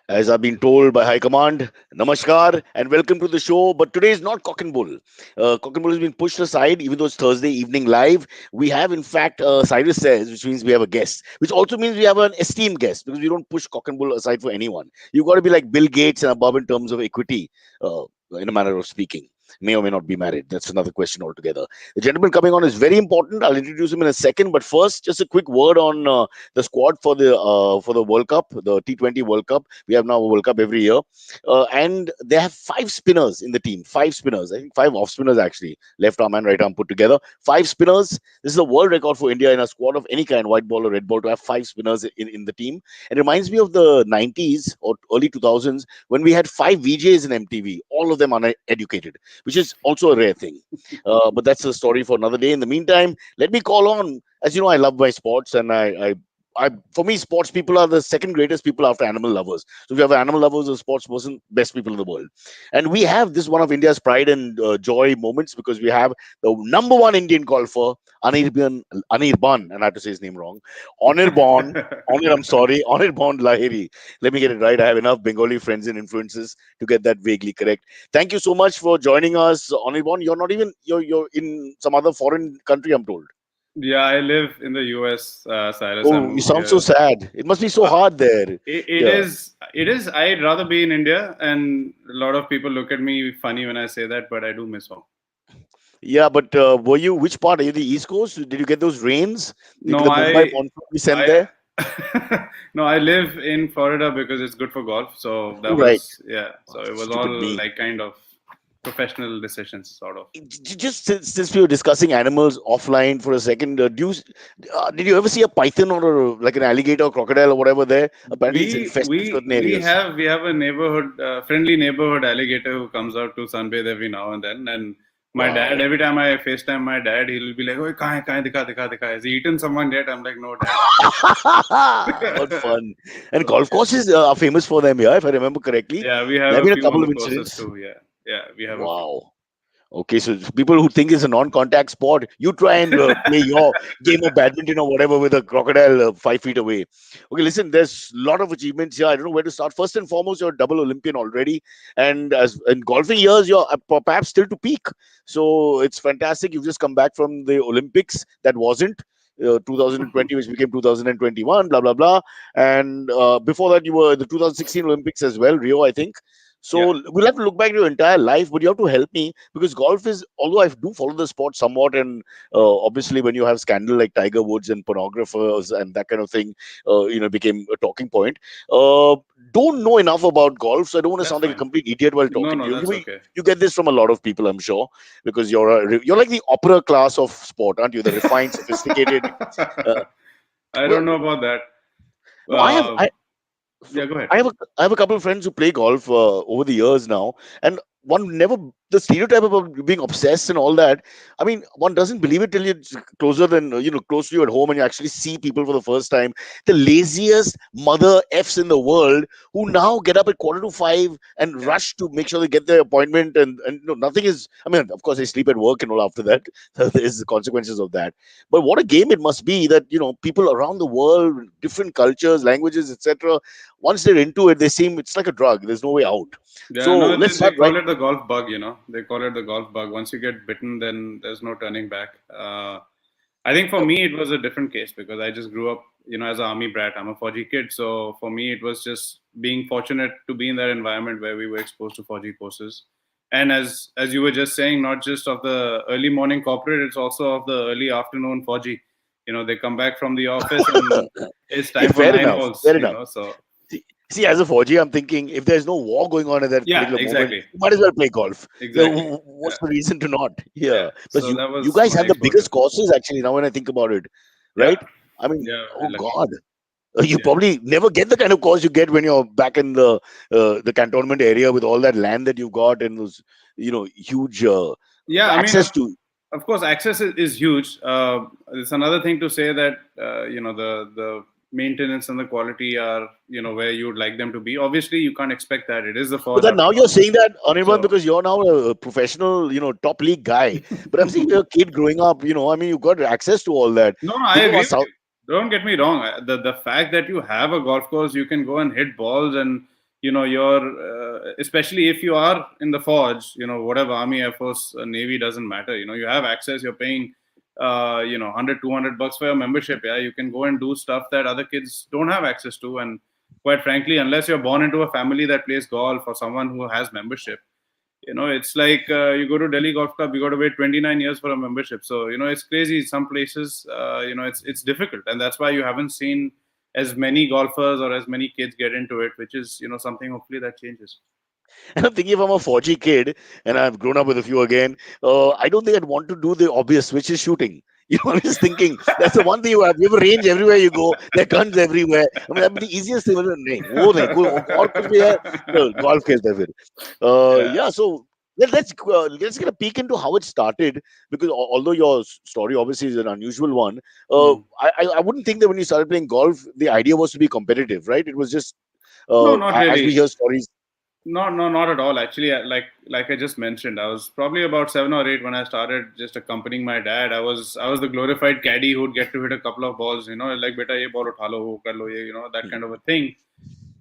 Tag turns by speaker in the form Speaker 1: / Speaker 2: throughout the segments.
Speaker 1: As I've been told by High Command, Namaskar and welcome to the show. But today is not Cock and Bull. Cock and Bull has been pushed aside, even though it's Thursday evening live. We have, in fact, Cyrus Says, which means we have a guest, which also means we have an esteemed guest because we don't push Cock and Bull aside for anyone. You've got to be like Bill Gates and above in terms of equity, in a manner of speaking. May or may not be married. That's another question altogether. The gentleman coming on is very important. I'll introduce him in a second. But first, just a quick word on the squad for the World Cup, the T20 World Cup. We have now a World Cup every year, and they have five spinners in the team. Five spinners, I think five off spinners actually, left arm and right arm put together. Five spinners. This is a world record for India in a squad of any kind, white ball or red ball, to have five spinners in the team. It reminds me of the 90s or early 2000s when we had five VJs in MTV, all of them uneducated, which is also a rare thing. But that's a story for another day. In the meantime, let me call on, as you know, I love my sports, and for me, sports people are the second greatest people after animal lovers. So if you have animal lovers or sports person, best people in the world. And we have this one of India's pride and joy moments because we have the number one Indian golfer, Anirban, and I have to say his name wrong, Anirban, I'm sorry, Anirban Lahiri. Let me get it right. I have enough Bengali friends and influences to get that vaguely correct. Thank you so much for joining us, Anirban. You're not even, you're in some other foreign country, I'm told.
Speaker 2: Yeah, I live in the US, Cyrus. I
Speaker 1: Oh, you
Speaker 2: moved
Speaker 1: sound so
Speaker 2: here.
Speaker 1: sad. It must be so
Speaker 2: Uh,
Speaker 1: hard there.
Speaker 2: it
Speaker 1: Yeah.
Speaker 2: is. It is. I'd rather be in India, and a lot of people look at me funny when I say that, but I do miss home.
Speaker 1: Yeah, but were you, which part? Are you the East Coast? Did you get those rains? Did you
Speaker 2: No,
Speaker 1: get the Mumbai monsoon we sent
Speaker 2: I,
Speaker 1: there?
Speaker 2: no, I live in Florida because it's good for golf. So that
Speaker 1: Right.
Speaker 2: was, yeah. So it was
Speaker 1: Stupid
Speaker 2: all
Speaker 1: me.
Speaker 2: like kind of professional decisions, sort of.
Speaker 1: Just since we were discussing animals offline for a second, did you ever see a python or like an alligator or crocodile or whatever there? Apparently, it's
Speaker 2: We
Speaker 1: infested
Speaker 2: we
Speaker 1: certain
Speaker 2: we
Speaker 1: areas.
Speaker 2: have we have a neighborhood friendly neighborhood alligator who comes out to sunbathe every now and then. And my dad,
Speaker 1: Wow.
Speaker 2: every time I FaceTime my dad, he'll be like, "Oh, kahan, dikha, dikha, dikha. Has he eaten someone yet?" I'm like, "No, dad."
Speaker 1: What fun. And
Speaker 2: So
Speaker 1: golf courses are famous for them, yeah, if I remember correctly.
Speaker 2: yeah, we have
Speaker 1: There have
Speaker 2: a
Speaker 1: been a
Speaker 2: few on
Speaker 1: couple of
Speaker 2: the courses
Speaker 1: incidents.
Speaker 2: too. Yeah, yeah, we have a few.
Speaker 1: Wow. Okay, so people who think it's a non-contact sport, you try and play your game of badminton or whatever with a crocodile 5 feet away. Okay, listen, there's a lot of achievements here. I don't know where to start. First and foremost, you're a double Olympian already, and as in golfing years, you're perhaps still to peak. So it's fantastic. You've just come back from the Olympics. That wasn't. 2020, which became 2021, blah blah blah, and before that, you were the 2016 Olympics as well, Rio, I think.
Speaker 2: Yeah.
Speaker 1: So we'll have to look back at your entire life, but you have to help me because golf is, although I do follow the sport somewhat, and obviously when you have scandal like Tiger Woods and pornographers and that kind of thing, became a talking point. Uh, don't know enough about golf, so I don't want to
Speaker 2: That's
Speaker 1: sound like a
Speaker 2: fine.
Speaker 1: complete idiot while
Speaker 2: No,
Speaker 1: talking to
Speaker 2: no,
Speaker 1: you.
Speaker 2: that's okay.
Speaker 1: You get this from a lot of people, I'm sure, because you're like the opera class of sport, aren't you? The refined, sophisticated. Uh,
Speaker 2: I
Speaker 1: well,
Speaker 2: don't know about that.
Speaker 1: no, I have.
Speaker 2: Uh, yeah, go ahead.
Speaker 1: I have a couple of friends who play golf over the years now, and one never the stereotype about being obsessed and all that. I mean, one doesn't believe it till you're closer than close to you at home, and you actually see people for the first time. The laziest mother f's in the world who now get up at 4:45 and
Speaker 2: Yeah.
Speaker 1: rush to make sure they get their appointment, and nothing is. I mean, of course, they sleep at work and all after that. There's the consequences of that. But what a game it must be that people around the world, different cultures, languages, etc. Once they're into it, they seem it's like a drug. There's no way out.
Speaker 2: Yeah,
Speaker 1: So
Speaker 2: no,
Speaker 1: let's
Speaker 2: they
Speaker 1: start right.
Speaker 2: call it the golf bug, They call it the golf bug. Once you get bitten, then there's no turning back. I think for me, it was a different case because I just grew up, as an army brat. I'm a Fauji kid. So for me, it was just being fortunate to be in that environment where we were exposed to Fauji courses. And as you were just saying, not just of the early morning corporate, it's also of the early afternoon Fauji. They come back from the office and it's
Speaker 1: Yeah,
Speaker 2: time for
Speaker 1: fair
Speaker 2: nine
Speaker 1: enough.
Speaker 2: holes,
Speaker 1: Fair enough.
Speaker 2: So
Speaker 1: See, as a 4G, I'm thinking if there's no war going on at that
Speaker 2: yeah,
Speaker 1: particular moment,
Speaker 2: exactly.
Speaker 1: you might as well play golf.
Speaker 2: Exactly.
Speaker 1: What's
Speaker 2: Yeah.
Speaker 1: the reason to not?
Speaker 2: Yeah.
Speaker 1: Yeah. Plus,
Speaker 2: So that
Speaker 1: you
Speaker 2: was
Speaker 1: guys
Speaker 2: my
Speaker 1: have the
Speaker 2: exposure.
Speaker 1: biggest courses actually. Now when I think about it,
Speaker 2: Yeah.
Speaker 1: right? I mean,
Speaker 2: Yeah.
Speaker 1: oh
Speaker 2: We're lucky.
Speaker 1: God, you
Speaker 2: Yeah.
Speaker 1: probably never get the kind of course you get when you're back in the cantonment area with all that land that you've got and those huge
Speaker 2: Yeah. I mean,
Speaker 1: access to.
Speaker 2: of course, access is huge. It's another thing to say that the maintenance and the quality are where you would like them to be. Obviously, you can't expect that. It is the
Speaker 1: But
Speaker 2: forge
Speaker 1: then now
Speaker 2: after
Speaker 1: you're
Speaker 2: all.
Speaker 1: saying that, Anirban,
Speaker 2: So
Speaker 1: because you're now a professional, top league guy. But I'm saying to a kid growing up, I mean, you've got access to all that.
Speaker 2: no, I
Speaker 1: Think of
Speaker 2: agree
Speaker 1: our
Speaker 2: with
Speaker 1: South.
Speaker 2: you. Don't get me wrong. The fact that you have a golf course, you can go and hit balls and you're especially if you are in the forge, whatever, army, air force, navy, doesn't matter. You have access. You're paying 100 $200 for your membership. Yeah, you can go and do stuff that other kids don't have access to. And quite frankly, unless you're born into a family that plays golf or someone who has membership, it's like you go to Delhi Golf Club, you got to wait 29 years for a membership. So it's crazy. Some places, it's difficult, and that's why you haven't seen as many golfers or as many kids get into it, which is something hopefully that changes.
Speaker 1: And I'm thinking if I'm a 4G kid and I've grown up with a few again, I don't think I'd want to do the obvious, which is shooting. I'm just thinking that's the one thing you have. You have a range everywhere you go. There are guns everywhere. I mean, that'd be the easiest thing. नहीं, वो नहीं, कोई और कुछ भी है, golf खेलते हैं फिर.
Speaker 2: Yeah.
Speaker 1: Yeah, so let's get a peek into how it started, because although your story obviously is an unusual one, I wouldn't think that when you started playing golf, the idea was to be competitive, right? It was just
Speaker 2: No, not
Speaker 1: as we
Speaker 2: really.
Speaker 1: hear stories.
Speaker 2: No, no, not at all. Actually, like I just mentioned, I was probably about 7 or 8 when I started just accompanying my dad. I was the glorified caddy who'd get to hit a couple of balls, like beta ye ball utha lo, wo kar lo, ye, that kind of a thing.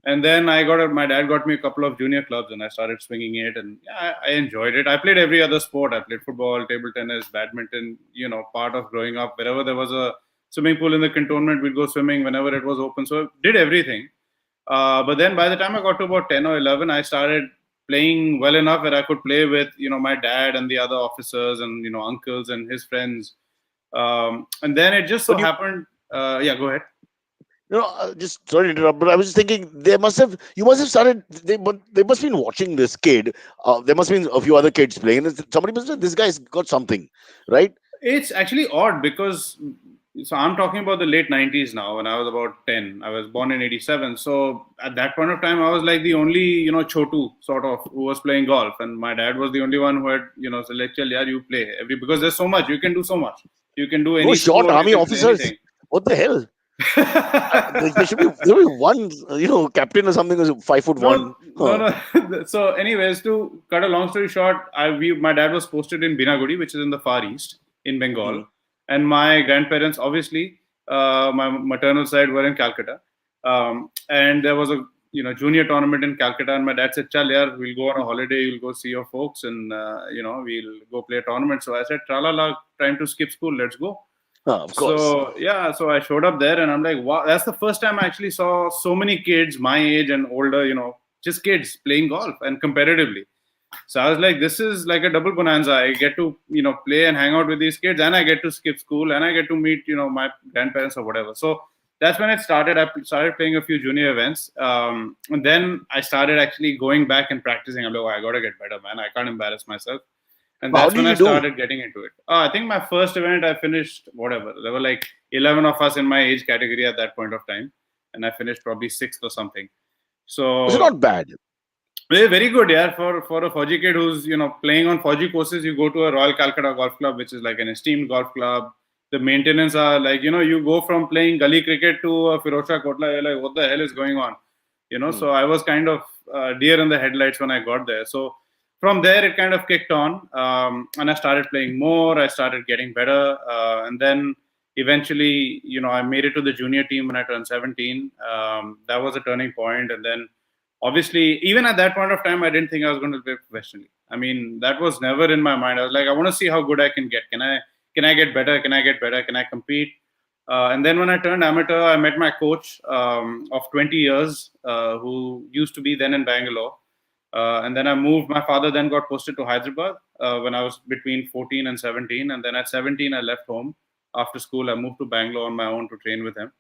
Speaker 2: And then my dad got me a couple of junior clubs, and I started swinging it, and yeah, I enjoyed it. I played every other sport. I played football, table tennis, badminton. Part of growing up, wherever there was a swimming pool in the cantonment, we'd go swimming whenever it was open. So I did everything. But then by the time I got to about 10 or 11, I started playing well enough where I could play with, my dad and the other officers and, uncles and his friends. And then it just so happened. Yeah, go ahead.
Speaker 1: Just sorry to interrupt, but I was just thinking you must have started. They must have been watching this kid. There must have been a few other kids playing, and somebody must have said, this guy's got something, right?
Speaker 2: It's actually odd because. So I'm talking about the late 90s now. When I was about 10, I was born in 87. So at that point of time, I was like the only, chotu sort of who was playing golf. And my dad was the only one who had, said, like, "Chal, yaar, you play." Because there's so much. You can do so much. You can do any
Speaker 1: short
Speaker 2: sport,
Speaker 1: army officers. What the hell? There should be one, captain or something who's 5'1".
Speaker 2: No. So anyways, to cut a long story short, my dad was posted in Binagudi, which is in the Far East in Bengal. And my grandparents, obviously, my maternal side were in Calcutta. And there was a junior tournament in Calcutta. And my dad said, "Chal, yaar, we'll go on a holiday. You'll go see your folks, and we'll go play a tournament." So I said, "Tralala, time to skip school. Let's go."
Speaker 1: Of course.
Speaker 2: So yeah, so I showed up there, and I'm like, wow, that's the first time I actually saw so many kids my age and older, just kids playing golf and competitively. So I was like, this is like a double bonanza. I get to, play and hang out with these kids, and I get to skip school, and I get to meet, my grandparents or whatever. So that's when it started. I started playing a few junior events. And then I started actually going back and practicing. I'm like, oh, I got to get better, man. I can't embarrass myself. And that's when I started getting into it. I think my first event, I finished whatever. There were like 11 of us in my age category at that point of time. And I finished probably 6th or something. So
Speaker 1: it's not bad.
Speaker 2: Very good, yeah. For a Fauji kid who's playing on Fauji courses, you go to a Royal Calcutta Golf Club, which is like an esteemed golf club. The maintenance are like you go from playing gully cricket to a Firozshah Kotla. You're like, what the hell is going on? So I was kind of deer in the headlights when I got there. So from there, it kind of kicked on, and I started playing more. I started getting better, and then eventually, I made it to the junior team when I turned 17. That was a turning point, and then. Obviously, even at that point of time, I didn't think I was going to play professionally. I mean, that was never in my mind. I was like, I want to see how good I can get. Can I get better? Can I get better? Can I compete? And then when I turned amateur, I met my coach of 20 years, who used to be then in Bangalore. And then I moved. My father then got posted to Hyderabad when I was between 14 and 17. And then at 17, I left home. After school, I moved to Bangalore on my own to train with him.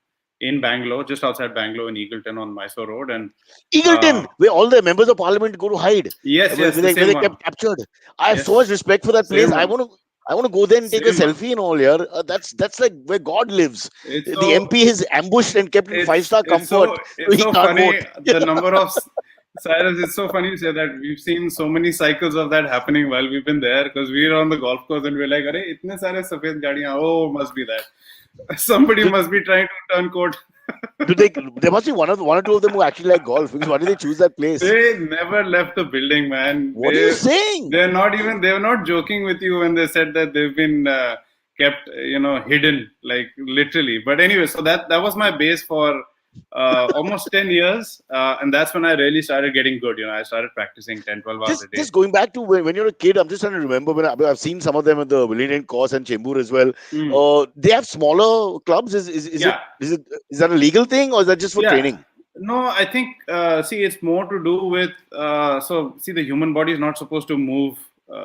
Speaker 2: In Bangalore, just outside Bangalore in Eagleton on Mysore Road. And
Speaker 1: Eagleton, where all the members of parliament go to hide.
Speaker 2: Yes,
Speaker 1: where they kept captured. I have so much respect for that place. I want to go there and take a selfie and all here. That's like where God lives. The MP is ambushed and kept in 5-star comfort.
Speaker 2: It's so funny. The number of Cyrus, it's so funny to say that we've seen so many cycles of that happening while we've been there, because we're on the golf course and we're like, "Arey, itne sare safed gaadiyan. Oh, must be that." Somebody must be trying to turn court.
Speaker 1: There must be one or two of them who actually like golf. Because why did they choose that place?
Speaker 2: They never left the building, man.
Speaker 1: What are you saying?
Speaker 2: They were not joking with you when they said that they've been kept, hidden, like literally. But anyway, so that was my base for almost 10 years. And that's when I really started getting good. I started practicing 10, 12 hours a day.
Speaker 1: Just going back to when you're a kid, I'm just trying to remember when I've seen some of them at the Willian Course and Chembur as well.
Speaker 2: Mm.
Speaker 1: They have smaller clubs.
Speaker 2: Yeah.
Speaker 1: Is that a legal thing or is that just for
Speaker 2: Yeah.
Speaker 1: training?
Speaker 2: No, I think, see, it's more to do with, the human body is not supposed to move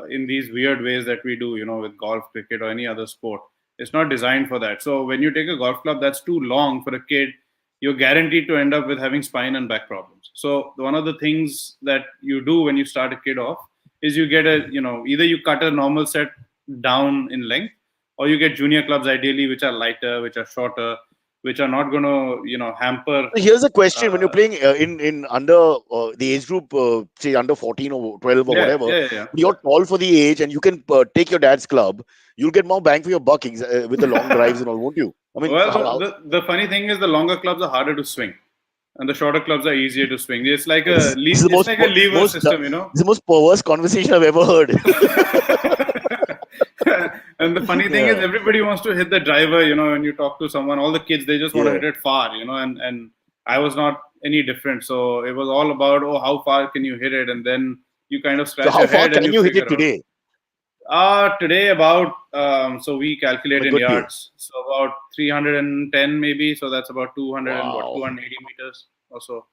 Speaker 2: in these weird ways that we do, with golf, cricket, or any other sport. It's not designed for that. So when you take a golf club that's too long for a kid, you're guaranteed to end up with having spine and back problems. So one of the things that you do when you start a kid off is you get either you cut a normal set down in length, or you get junior clubs ideally, which are lighter, which are shorter, which are not going to, hamper.
Speaker 1: Here's a question: when you're
Speaker 2: Uh,
Speaker 1: playing in under the age group, say under 14 or 12 or
Speaker 2: yeah,
Speaker 1: whatever,
Speaker 2: yeah, yeah.
Speaker 1: you're tall for the age, and you can take your dad's club. You'll get more bang for your buck with the long drives and all, won't you? I mean,
Speaker 2: Well, the funny thing is the longer clubs are harder to swing, and the shorter clubs are easier to swing. It's like
Speaker 1: this is the
Speaker 2: it's like a lever system,
Speaker 1: This is the most perverse conversation I've ever heard.
Speaker 2: And the funny thing is,
Speaker 1: Yeah.
Speaker 2: everybody wants to hit the driver. When you talk to someone, all the kids, they just want to
Speaker 1: Yeah.
Speaker 2: hit it far. And I was not any different. So it was all about, oh, how far can you hit it, and then you kind of
Speaker 1: So
Speaker 2: scratch
Speaker 1: how
Speaker 2: your
Speaker 1: far
Speaker 2: head and
Speaker 1: can
Speaker 2: you
Speaker 1: you hit
Speaker 2: figure
Speaker 1: it
Speaker 2: out.
Speaker 1: today?
Speaker 2: Today about so we
Speaker 1: On
Speaker 2: calculate
Speaker 1: a
Speaker 2: in
Speaker 1: good day.
Speaker 2: yards, so about 310 maybe. So that's about 200 and what
Speaker 1: Wow.
Speaker 2: 280 meters or so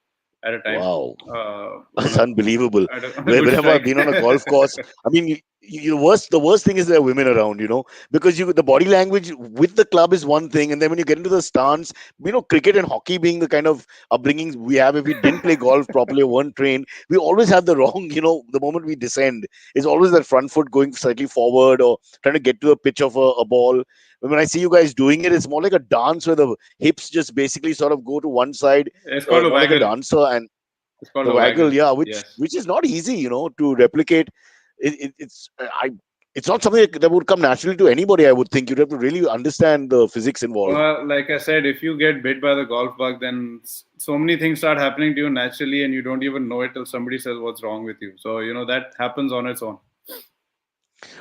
Speaker 2: at a time.
Speaker 1: Wow.
Speaker 2: On
Speaker 1: That's unbelievable.
Speaker 2: on a good
Speaker 1: Whenever I've
Speaker 2: strike.
Speaker 1: been on a golf course, I mean, the worst thing is there are women around, because the body language with the club is one thing, and then when you get into the stance, cricket and hockey being the kind of upbringings we have, if we didn't play golf properly or weren't trained, we always have the wrong, the moment we descend, is always that front foot going slightly forward or trying to get to the pitch of a ball. When I see you guys doing it, it's more like a dance where the hips just basically sort of go to one side,
Speaker 2: It's called a
Speaker 1: more like a
Speaker 2: waggle.
Speaker 1: dancer, and
Speaker 2: It's called
Speaker 1: the
Speaker 2: a waggle.
Speaker 1: waggle, yeah, which
Speaker 2: Yes.
Speaker 1: which is not easy, to replicate. It's not something that would come naturally to anybody. I would think you'd have to really understand the physics involved.
Speaker 2: Well, like I said, if you get bit by the golf bug, then so many things start happening to you naturally, and you don't even know it till somebody says what's wrong with you. So that happens on its own.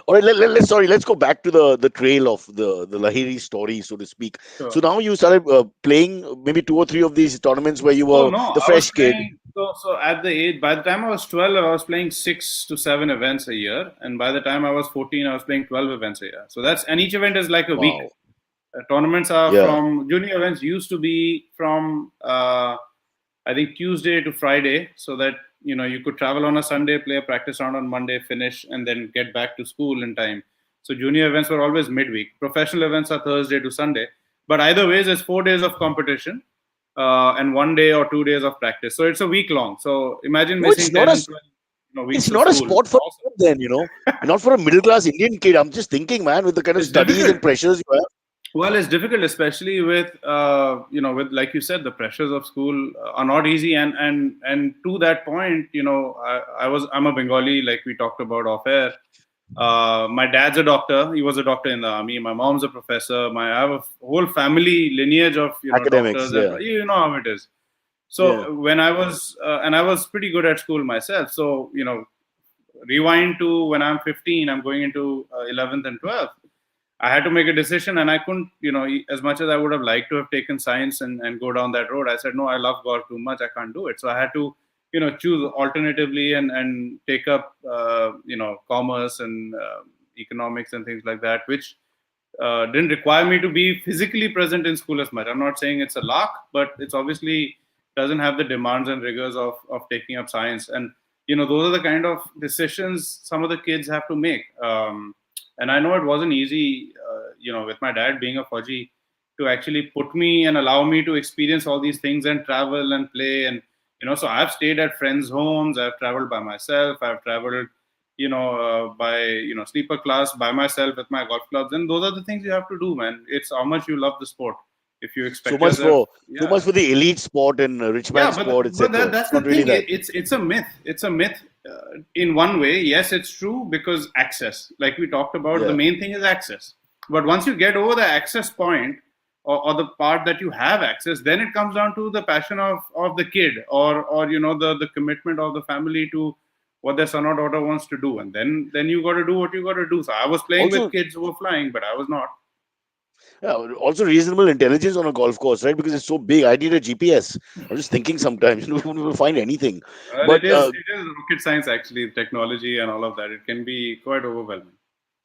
Speaker 1: All right, let's go back to the trail of the Lahiri story, so to speak. So
Speaker 2: Sure.
Speaker 1: now you started playing maybe two or three of these tournaments where you
Speaker 2: Oh
Speaker 1: were
Speaker 2: no,
Speaker 1: the
Speaker 2: I was
Speaker 1: fresh kid.
Speaker 2: playing. So at the age, by the time I was 12, I was playing 6 to 7 events a year, and by the time I was 14, I was playing 12 events a year. So and each event is like a week.
Speaker 1: Wow.
Speaker 2: Tournaments are
Speaker 1: Yeah.
Speaker 2: from junior events used to be from I think Tuesday to Friday, so that you could travel on a Sunday, play a practice round on Monday, finish, and then get back to school in time. So junior events were always midweek. Professional events are Thursday to Sunday. But either ways, it's 4 days of competition and 1 day or 2 days of practice. So it's a week long. So imagine
Speaker 1: No,
Speaker 2: missing
Speaker 1: it's not
Speaker 2: 10
Speaker 1: a
Speaker 2: and 12 weeks
Speaker 1: it's
Speaker 2: of
Speaker 1: not a
Speaker 2: school.
Speaker 1: sport for
Speaker 2: Awesome.
Speaker 1: you then, not for a middle class Indian kid. I'm just thinking, man, with the kind of
Speaker 2: It's
Speaker 1: studies
Speaker 2: difficult.
Speaker 1: and pressures you have.
Speaker 2: Well, it's difficult, especially with with, like you said, the pressures of school are not easy, and to that point, I'm a Bengali, like we talked about off air. My dad's a doctor. He was a doctor in the army. My mom's a professor. I have a whole family lineage of
Speaker 1: Academics,
Speaker 2: doctors, and
Speaker 1: yeah.
Speaker 2: you know how it is.
Speaker 1: Yeah.
Speaker 2: So when I was and I was pretty good at school myself. So rewind to when I'm 15, I'm going into 11th and 12th. I had to make a decision, and I couldn't, as much as I would have liked to have taken science and go down that road, I said, no, I love golf too much. I can't do it. So I had to, choose alternatively and take up, commerce and economics and things like that, which didn't require me to be physically present in school as much. I'm not saying it's a lark, but it's obviously doesn't have the demands and rigors of taking up science. And, those are the kind of decisions some of the kids have to make. And I know it wasn't easy, with my dad being a Fauji, to actually put me and allow me to experience all these things and travel and play. And, so I've stayed at friends' homes. I've traveled by myself. I've traveled, by, sleeper class by myself with my golf clubs. And those are the things you have to do, man. It's how much you love the sport. If you
Speaker 1: So
Speaker 2: expect
Speaker 1: much
Speaker 2: yourself,
Speaker 1: for so
Speaker 2: yeah.
Speaker 1: much for the elite sport and rich man
Speaker 2: Yeah,
Speaker 1: sport,
Speaker 2: but
Speaker 1: etc.
Speaker 2: that's
Speaker 1: It's
Speaker 2: the
Speaker 1: not really
Speaker 2: thing.
Speaker 1: that.
Speaker 2: It's a myth. It's a myth in one way. Yes, it's true because access, like we talked about, the
Speaker 1: Yeah.
Speaker 2: main thing is access. But once you get over the access point, or the part that you have access, then it comes down to the passion of the kid, or the commitment of the family to what their son or daughter wants to do, and then you got to do what you got to do. So I was playing with
Speaker 1: Also,
Speaker 2: kids who were flying, but I was not.
Speaker 1: Yeah, also reasonable intelligence on a golf course, right? Because it's so big. I need a GPS. I'm just thinking sometimes, we will find anything.
Speaker 2: Well,
Speaker 1: But
Speaker 2: it is rocket science actually, technology and all of that. It can be quite overwhelming.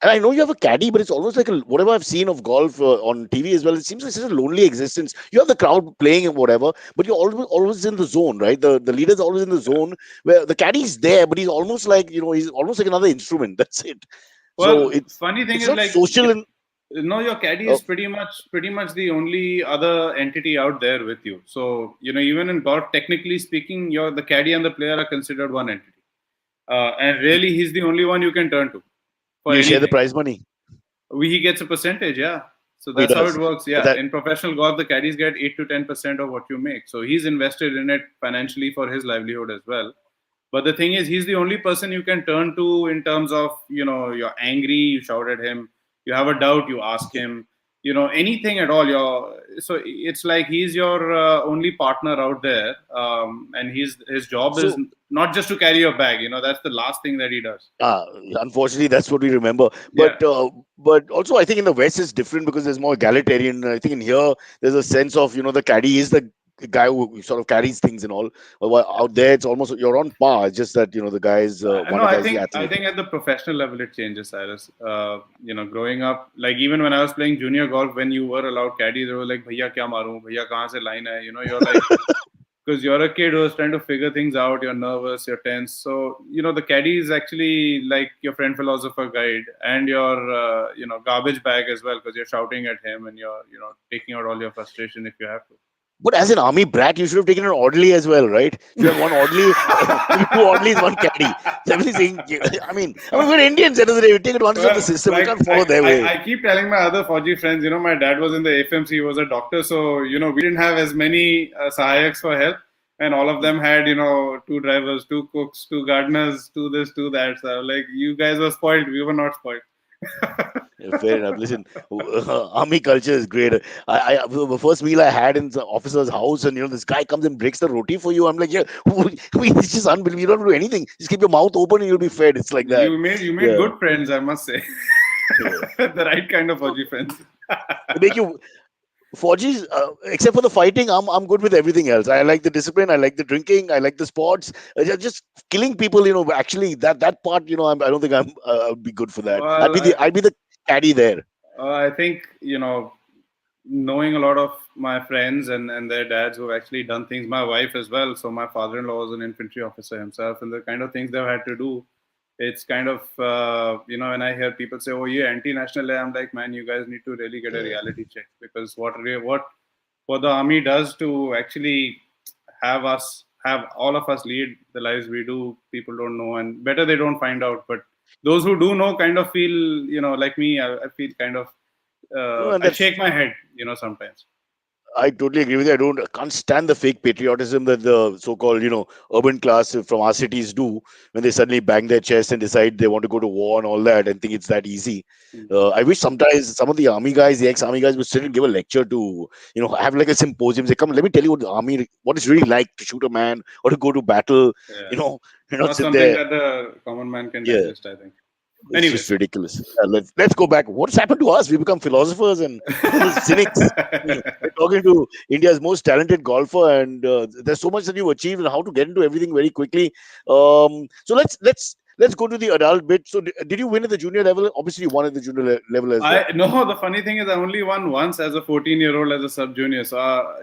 Speaker 1: and I know you have a caddy, but it's almost like whatever I've seen of golf on TV as well. It seems like such a lonely existence. You have the crowd playing and whatever, but you're always in the zone, right? The leader's always in the zone where the caddy's there, but he's almost like he's almost like another instrument. That's it. So
Speaker 2: Well, funny thing
Speaker 1: it's
Speaker 2: is
Speaker 1: not
Speaker 2: like
Speaker 1: social in.
Speaker 2: no, your caddy
Speaker 1: Uh,
Speaker 2: is pretty much the only other entity out there with you. So even in golf, technically speaking, the caddy and the player are considered one entity, and really he's the only one you can turn to for
Speaker 1: you share the
Speaker 2: anything.
Speaker 1: prize money.
Speaker 2: He gets a percentage, yeah. So
Speaker 1: He
Speaker 2: that's how it
Speaker 1: does.
Speaker 2: works.
Speaker 1: But
Speaker 2: Yeah,
Speaker 1: that
Speaker 2: in professional golf, the caddies get 8 to 10% of what you make. So he's invested in it financially for his livelihood as well. But the thing is, he's the only person you can turn to in terms of, you're angry, you shout at him, you have a doubt, you ask him, anything at all. So it's like he's your only partner out there, and his job is
Speaker 1: so.
Speaker 2: not just to carry your bag. That's the last thing that he does.
Speaker 1: Uh, Unfortunately, that's what we remember.
Speaker 2: Yeah.
Speaker 1: But also, I think in the West it's different because there's more egalitarian. I think in here there's a sense of the caddy is the guy who sort of carries things and all. While out there, it's almost you're on par. It's just that the guy is
Speaker 2: No,
Speaker 1: one
Speaker 2: I
Speaker 1: guy is the
Speaker 2: think I
Speaker 1: athlete.
Speaker 2: think at the professional level it changes, Cyrus. Growing up, like even when I was playing junior golf, when you were allowed caddy, they were like, "Bhaiya kya maru? Bhaiya kahan se line hai?" You're like, because you're a kid who's trying to figure things out. You're nervous, you're tense. So the caddy is actually like your friend, philosopher, guide, and your garbage bag as well, because you're shouting at him and you're taking out all your frustration if you have to.
Speaker 1: But as an army brat, you should have taken an orderly as well, right? If you had one orderly, maybe two orderlies, one caddy. So everything. I mean, we're Indians. At the end of the day, we take advantage of the
Speaker 2: Well,
Speaker 1: system. We
Speaker 2: like
Speaker 1: can't
Speaker 2: I,
Speaker 1: follow their
Speaker 2: I,
Speaker 1: way.
Speaker 2: I keep telling my other Fauji friends, my dad was in the FMC, he was a doctor, so we didn't have as many sahayaks for help, and all of them had two drivers, two cooks, two gardeners, two this, two that. So like, you guys were spoiled, we were not spoiled.
Speaker 1: Yeah, fair enough. Listen, army culture is great. The first meal I had in the officer's house, and this guy comes and breaks the roti for you. I'm like, yeah, it's just unbelievable. You don't have to do anything. Just keep your mouth open and you'll be fed. It's like that.
Speaker 2: You made
Speaker 1: Yeah,
Speaker 2: good friends, I must say.
Speaker 1: yeah.
Speaker 2: The right kind of Fauji friends.
Speaker 1: They make you Forges, except for the fighting, I'm good with everything else. I like the discipline. I like the drinking. I like the sports. Just killing people. Actually, that part. I don't think I would be good for that.
Speaker 2: Well,
Speaker 1: I'd be the caddy there.
Speaker 2: I think knowing a lot of my friends and their dads who have actually done things, my wife as well. So my father-in-law was an infantry officer himself, and the kind of things they've had to do, it's kind of when I hear people say, "Oh, yeah, anti-national," I'm like, man, you guys need to really get a
Speaker 1: Yeah.
Speaker 2: reality check, because what the army does to actually have all of us lead the lives we do, people don't know, and better they don't find out. But those who do know kind of feel, like me, I feel kind of
Speaker 1: No, and
Speaker 2: I
Speaker 1: that's
Speaker 2: shake my head, sometimes.
Speaker 1: I totally agree with you. I can't stand the fake patriotism that the so-called, urban class from our cities do when they suddenly bang their chest and decide they want to go to war and all that and think it's that easy.
Speaker 2: Mhm.
Speaker 1: I wish sometimes some of the army guys, the ex-army guys, would sit and give a lecture to, have like a symposium. Say, come, let me tell you what the army, what it's really like to shoot a man or to go to battle.
Speaker 2: Yeah,
Speaker 1: You know, not
Speaker 2: not
Speaker 1: sit
Speaker 2: something
Speaker 1: there.
Speaker 2: that the common man can
Speaker 1: Yeah,
Speaker 2: digest, I think.
Speaker 1: it's just
Speaker 2: Anyways.
Speaker 1: ridiculous. Let's go back. What's happened to us? We become philosophers and cynics. We're talking to India's most talented golfer, and there's so much that you've achieved and how to get into everything very quickly. So let's go to the adult bit. So did you win at the junior level? Obviously, you won at the junior level as well.
Speaker 2: I no. The funny thing is, I only won once as a 14-year-old as a sub junior. So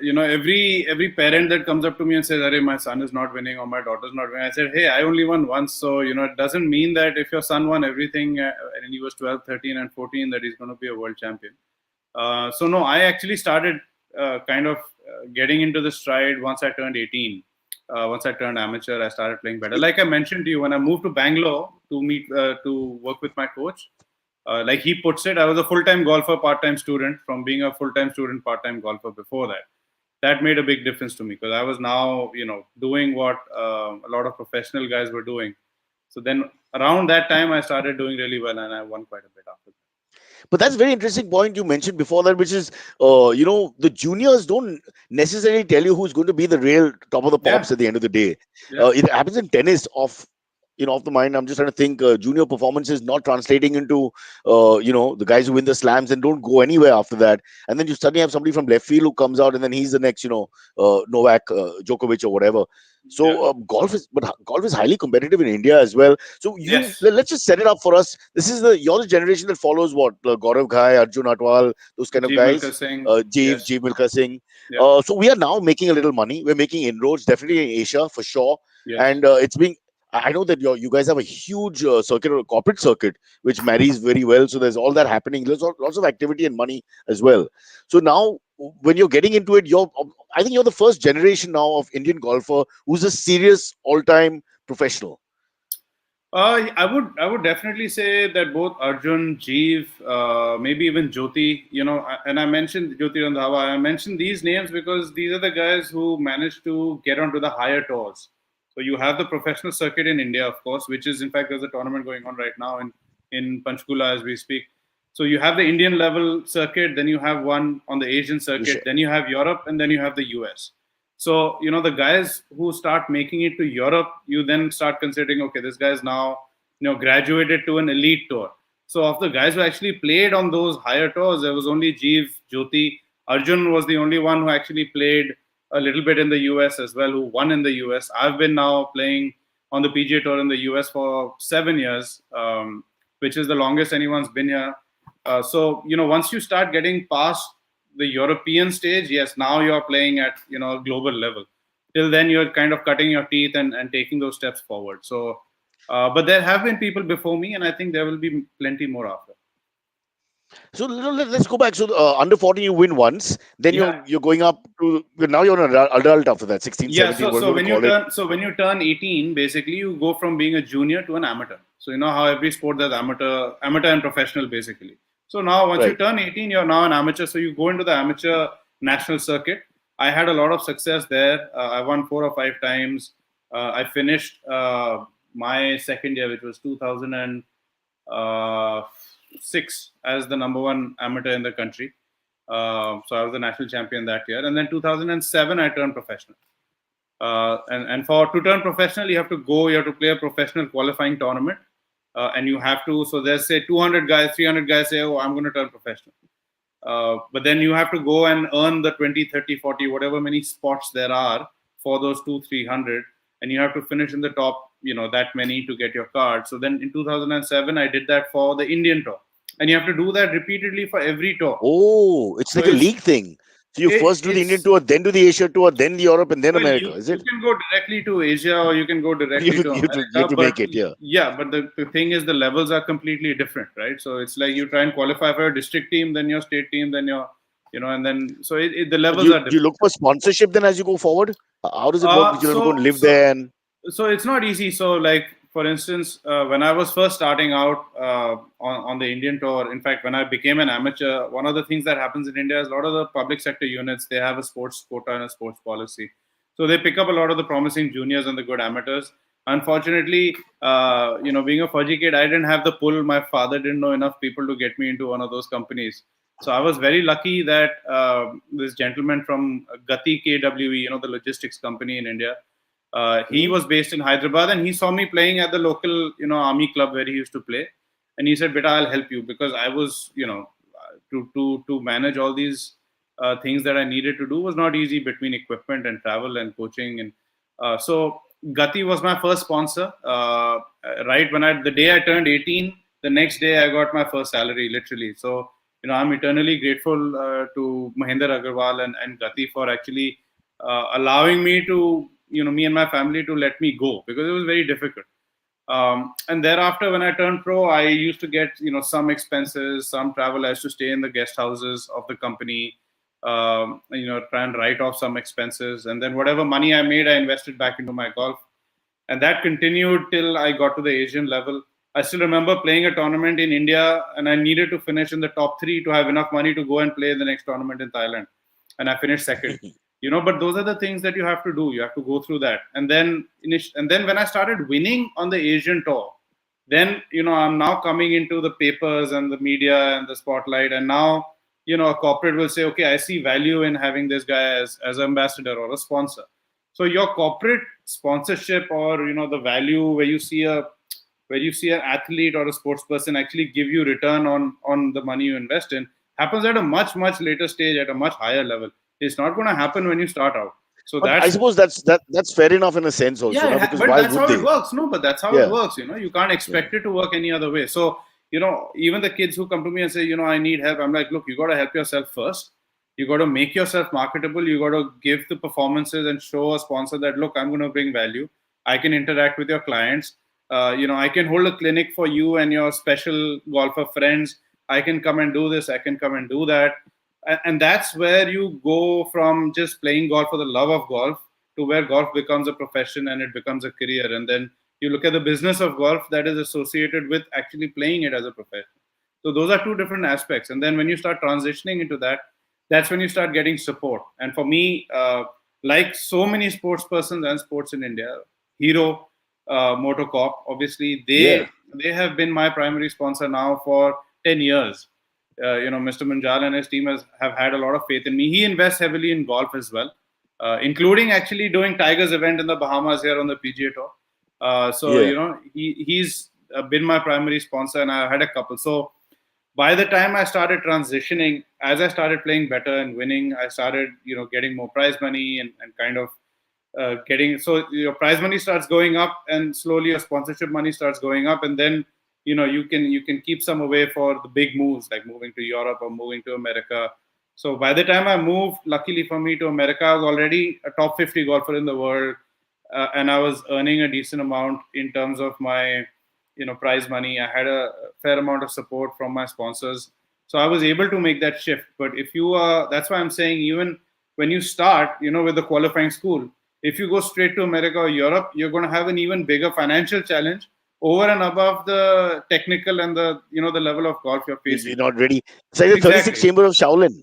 Speaker 2: every parent that comes up to me and says, "Arey, my son is not winning or my daughter's not winning," I said, "Hey, I only won once." So it doesn't mean that if your son won everything and he was 12, 13, and 14, that he's going to be a world champion. So no, I actually started kind of getting into the stride once I turned 18. Once I turned amateur, I started playing better. Like I mentioned to you, when I moved to Bangalore to work with my coach, like he puts it, I was a full-time golfer, part-time student. From being a full-time student, part-time golfer before that, that made a big difference to me, because I was now doing what a lot of professional guys were doing. So then around that time, I started doing really well, and I won quite a bit after that.
Speaker 1: But that's a very interesting point you mentioned before that, which is, the juniors don't necessarily tell you who's going to be the real top of the
Speaker 2: Yeah,
Speaker 1: pops at the end of the day.
Speaker 2: yeah.
Speaker 1: It happens in tennis of off the mind. I'm just trying to think. Junior performances not translating into, the guys who win the slams and don't go anywhere after that. And then you suddenly have somebody from left field who comes out, and then he's the next, Novak Djokovic or whatever.
Speaker 2: Yeah.
Speaker 1: So golf is highly competitive in India as well. So
Speaker 2: Yes.
Speaker 1: let's just set it up for us. This is you're the generation that follows what, Gaurav Ghai, Arjun Atwal, those kind of
Speaker 2: G. Milkha
Speaker 1: guys.
Speaker 2: Singh. Yes.
Speaker 1: J Milkha Singh.
Speaker 2: Yeah.
Speaker 1: So we are now making a little money. We're making inroads, definitely in Asia for sure.
Speaker 2: Yes.
Speaker 1: And it's being I know that you guys have a huge circuit, or a corporate circuit, which marries very well. So there's all that happening. There's lots of activity and money as well. So now, when you're getting into it, I think you're the first generation now of Indian golfer who's a serious all-time professional.
Speaker 2: I would definitely say that both Arjun, Jeev, maybe even Jyoti, and I mentioned Jyoti Randhawa. I mentioned these names because these are the guys who managed to get onto the higher tours. So you have the professional circuit in India, of course, which is, in fact, there's a tournament going on right now in Panchkula as we speak. So you have the Indian level circuit, then you have one on the Asian circuit, then you have Europe, and then you have the US. So, the guys who start making it to Europe, you then start considering, okay, this guy's now, graduated to an elite tour. So of the guys who actually played on those higher tours, there was only Jeev, Jyoti. Arjun was the only one who actually played a little bit in the US as well, who won in the US. I've been now playing on the PGA Tour in the US for 7 years, which is the longest anyone's been here. So, once you start getting past the European stage, yes, now you're playing at, a global level. Till then, you're kind of cutting your teeth and taking those steps forward. So, but there have been people before me, and I think there will be plenty more after.
Speaker 1: So let's go back. So under 14, you win once. Then
Speaker 2: Yeah.
Speaker 1: you're going up to now you're an adult after that, 16,
Speaker 2: Yeah,
Speaker 1: 17, whatever you call it.
Speaker 2: so when you turn 18, basically you go from being a junior to an amateur. So you know how every sport there's amateur and professional basically. So now once you turn 18, you're now an amateur. So you go into the amateur national circuit. I had a lot of success there. I won 4 or 5 times. I finished my second year, which was 2006, as the number 1 amateur in the country. So I was the national champion that year. And then 2007, I turned professional. And to turn professional, you have to play a professional qualifying tournament. And you have to, so there's say 200 guys, 300 guys say, oh, I'm going to turn professional. But then you have to go and earn the 20, 30, 40, whatever many spots there are for those 300. And you have to finish in the top, that many to get your card. So then in 2007, I did that for the Indian tour. And you have to do that repeatedly for every tour.
Speaker 1: Oh, it's like a league thing. So you first do the Indian tour, then do the Asia tour, then the Europe, and then America, is it?
Speaker 2: You can go directly to Asia or you can go directly to America.
Speaker 1: You have to make it, yeah.
Speaker 2: Yeah, but the thing is the levels are completely different, right? So it's like you try and qualify for a district team, then your state team, then your, and then, so the levels are different.
Speaker 1: Do you look for sponsorship then as you go forward? How does it work? You have to go and live there?
Speaker 2: So it's not easy. So like, for instance, when I was first starting out on the Indian tour, in fact, when I became an amateur, one of the things that happens in India is a lot of the public sector units, they have a sports quota and a sports policy. So they pick up a lot of the promising juniors and the good amateurs. Unfortunately, being a fudgy kid, I didn't have the pull. My father didn't know enough people to get me into one of those companies. So I was very lucky that this gentleman from Gati KWE, the logistics company in India, he was based in Hyderabad and he saw me playing at the local, army club where he used to play. And he said, "Beta, I'll help you," because I was, to manage all these things that I needed to do was not easy between equipment and travel and coaching. And so Gati was my first sponsor. Right when the day I turned 18, the next day I got my first salary, literally. So, I'm eternally grateful to Mahinder Agarwal and Gati for actually allowing me to, me and my family to let me go because it was very difficult. And thereafter, when I turned pro, I used to get, some expenses, some travel. I used to stay in the guest houses of the company, try and write off some expenses. And then whatever money I made, I invested back into my golf. And that continued till I got to the Asian level. I still remember playing a tournament in India and I needed to finish in the top 3 to have enough money to go and play the next tournament in Thailand. And I finished second. But those are the things that you have to do. You have to go through that. And then when I started winning on the Asian tour, then, I'm now coming into the papers and the media and the spotlight. And now, a corporate will say, okay, I see value in having this guy as ambassador or a sponsor. So your corporate sponsorship or the value where you see an athlete or a sports person actually give you return on the money you invest in happens at a much later stage, at a much higher level. It's not going to happen when you start out. So
Speaker 1: But I
Speaker 2: that's
Speaker 1: suppose that's fair enough in a sense also,
Speaker 2: yeah,
Speaker 1: now, because
Speaker 2: but
Speaker 1: why
Speaker 2: that's
Speaker 1: would
Speaker 2: how it
Speaker 1: they?
Speaker 2: works. No, but that's how it
Speaker 1: Yeah,
Speaker 2: works. You can't
Speaker 1: yeah,
Speaker 2: expect it to work any other way. So even the kids who come to me and say, I need help, I'm like, look, you got to help yourself first. You got to make yourself marketable. You got to give the performances and show a sponsor that, look, I'm going to bring value. I can interact with your clients. I can hold a clinic for you and your special golfer friends. I can come and do this. I can come and do that. And that's where you go from just playing golf for the love of golf to where golf becomes a profession and it becomes a career. And then you look at the business of golf that is associated with actually playing it as a profession. So those are two different aspects. And then when you start transitioning into that, that's when you start getting support. And for me, like so many sports persons and sports in India, Hero, Motocorp, obviously
Speaker 1: yeah.
Speaker 2: they have been my primary sponsor now for 10 years. Mr. Munjal and his team have had a lot of faith in me. He invests heavily in golf as well, including actually doing Tiger's event in the Bahamas here on the PGA Tour. So
Speaker 1: Yeah.
Speaker 2: he's been my primary sponsor, and I had a couple. So by the time I started transitioning, as I started playing better and winning, I started getting more prize money and kind of getting, so your prize money starts going up, and slowly your sponsorship money starts going up, and then you can keep some away for the big moves like moving to Europe or moving to America. So by the time I moved, luckily for me, to America, I was already a top 50 golfer in the world, and I was earning a decent amount in terms of my prize money. I had a fair amount of support from my sponsors, so I was able to make that shift. But if you are, that's why I'm saying, even when you start with the qualifying school, if you go straight to America or Europe, you're going to have an even bigger financial challenge over and above the technical and the level of golf you're
Speaker 1: You're
Speaker 2: facing.
Speaker 1: not ready. It's like the 36
Speaker 2: Exactly.
Speaker 1: Chamber of Shaolin.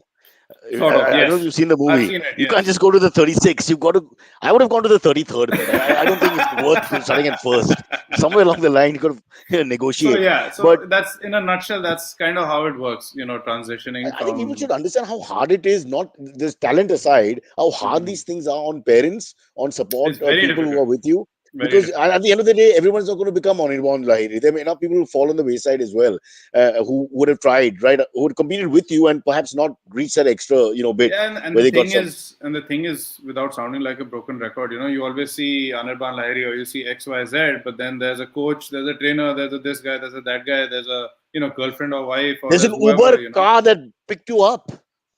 Speaker 2: Sort of,
Speaker 1: I don't know if
Speaker 2: yes.
Speaker 1: you've seen the
Speaker 2: I've
Speaker 1: movie.
Speaker 2: seen it,
Speaker 1: You can't
Speaker 2: yes.
Speaker 1: just go to the 36. You've got to. I would have gone to the 33rd, but I don't think it's worth starting at first. Somewhere along the line, you got to
Speaker 2: So
Speaker 1: negotiate.
Speaker 2: yeah,
Speaker 1: But
Speaker 2: so that's, in a nutshell, that's kind of how it works, transitioning
Speaker 1: I think people
Speaker 2: from.
Speaker 1: should understand how hard it is. Not this talent aside, how hard
Speaker 2: Mhm.
Speaker 1: these things are on parents, on
Speaker 2: It's
Speaker 1: support
Speaker 2: very
Speaker 1: people who
Speaker 2: difficult.
Speaker 1: are with you.
Speaker 2: Very
Speaker 1: Because
Speaker 2: difficult.
Speaker 1: at the end of the day, everyone's not going to become Anirban Lahiri. There may enough people who fall on the wayside as well, who would have tried, right? Who would competed with you and perhaps not reached that extra, bit
Speaker 2: Yeah, and
Speaker 1: where
Speaker 2: the
Speaker 1: they got
Speaker 2: thing
Speaker 1: some.
Speaker 2: is, without sounding like a broken record, you always see Anirban Lahiri or you see XYZ, but then there's a coach, there's a trainer, there's a this guy, there's a that guy, there's a girlfriend or wife, or
Speaker 1: There's
Speaker 2: there's
Speaker 1: an
Speaker 2: whoever.
Speaker 1: Uber car that picked you up.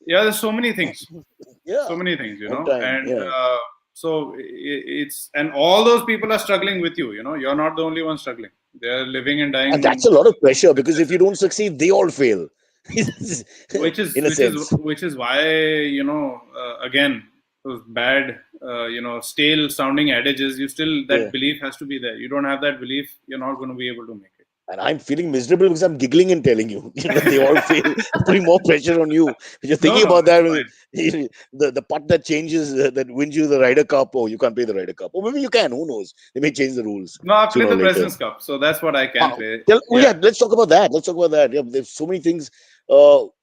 Speaker 2: Yeah, there's so many things,
Speaker 1: Yeah,
Speaker 2: so many things,
Speaker 1: on time.
Speaker 2: and
Speaker 1: Yeah.
Speaker 2: so it's, and all those people are struggling with you. You're not the only one struggling. They're living and
Speaker 1: And that's
Speaker 2: dying
Speaker 1: a lot of pressure because if you
Speaker 2: successfully.
Speaker 1: don't succeed, they all fail.
Speaker 2: which is
Speaker 1: In a
Speaker 2: which is
Speaker 1: sense.
Speaker 2: which is why again, those bad stale sounding adages, you still, that
Speaker 1: Yeah.
Speaker 2: belief has to be there. You don't have that belief, you're not going to be able to make
Speaker 1: And I'm feeling miserable because I'm giggling and telling you, when they all fail,
Speaker 2: it.
Speaker 1: putting more pressure on you. You're
Speaker 2: No,
Speaker 1: thinking
Speaker 2: no,
Speaker 1: about
Speaker 2: it's
Speaker 1: that.
Speaker 2: fine.
Speaker 1: The putt that changes, that wins you the Ryder Cup, or you can't play the Ryder Cup. Or maybe you can, who knows? They may change the rules
Speaker 2: No, I
Speaker 1: sooner
Speaker 2: played
Speaker 1: or
Speaker 2: the
Speaker 1: later.
Speaker 2: President's Cup, so that's what I can play.
Speaker 1: Yeah,
Speaker 2: Yeah.
Speaker 1: let's talk about that. Let's talk about that. Yeah, there's so many things. So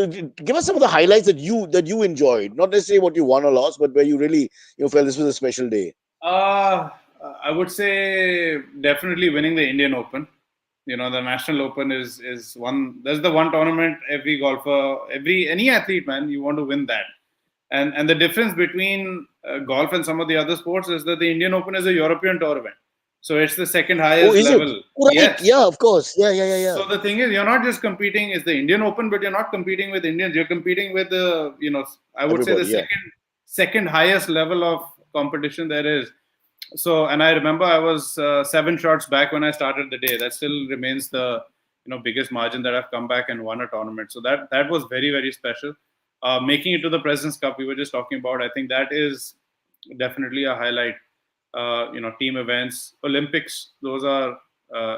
Speaker 1: give us some of the highlights that you enjoyed. Not necessarily what you won or lost, but where you really felt this was a special day.
Speaker 2: Uh, I would say definitely winning the Indian Open. The National Open is one. That's the one tournament every golfer, any athlete, man, you want to win that. And the difference between golf and some of the other sports is that the Indian Open is a European tour event, so it's the second
Speaker 1: Oh,
Speaker 2: highest
Speaker 1: is it?
Speaker 2: level.
Speaker 1: Right.
Speaker 2: Yes.
Speaker 1: Yeah, of course. Yeah, yeah, yeah, yeah.
Speaker 2: So the thing is, you're not just competing. It's the Indian Open, but you're not competing with Indians. You're competing with the, I would say, the
Speaker 1: Everybody. Yeah.
Speaker 2: second highest level of competition there is. So, and I remember I was 7 shots back when I started the day. That still remains the biggest margin that I've come back and won a tournament. So that was very, very special. Making it to the President's Cup, we were just talking about. I think that is definitely a highlight. Team events, Olympics. Those are,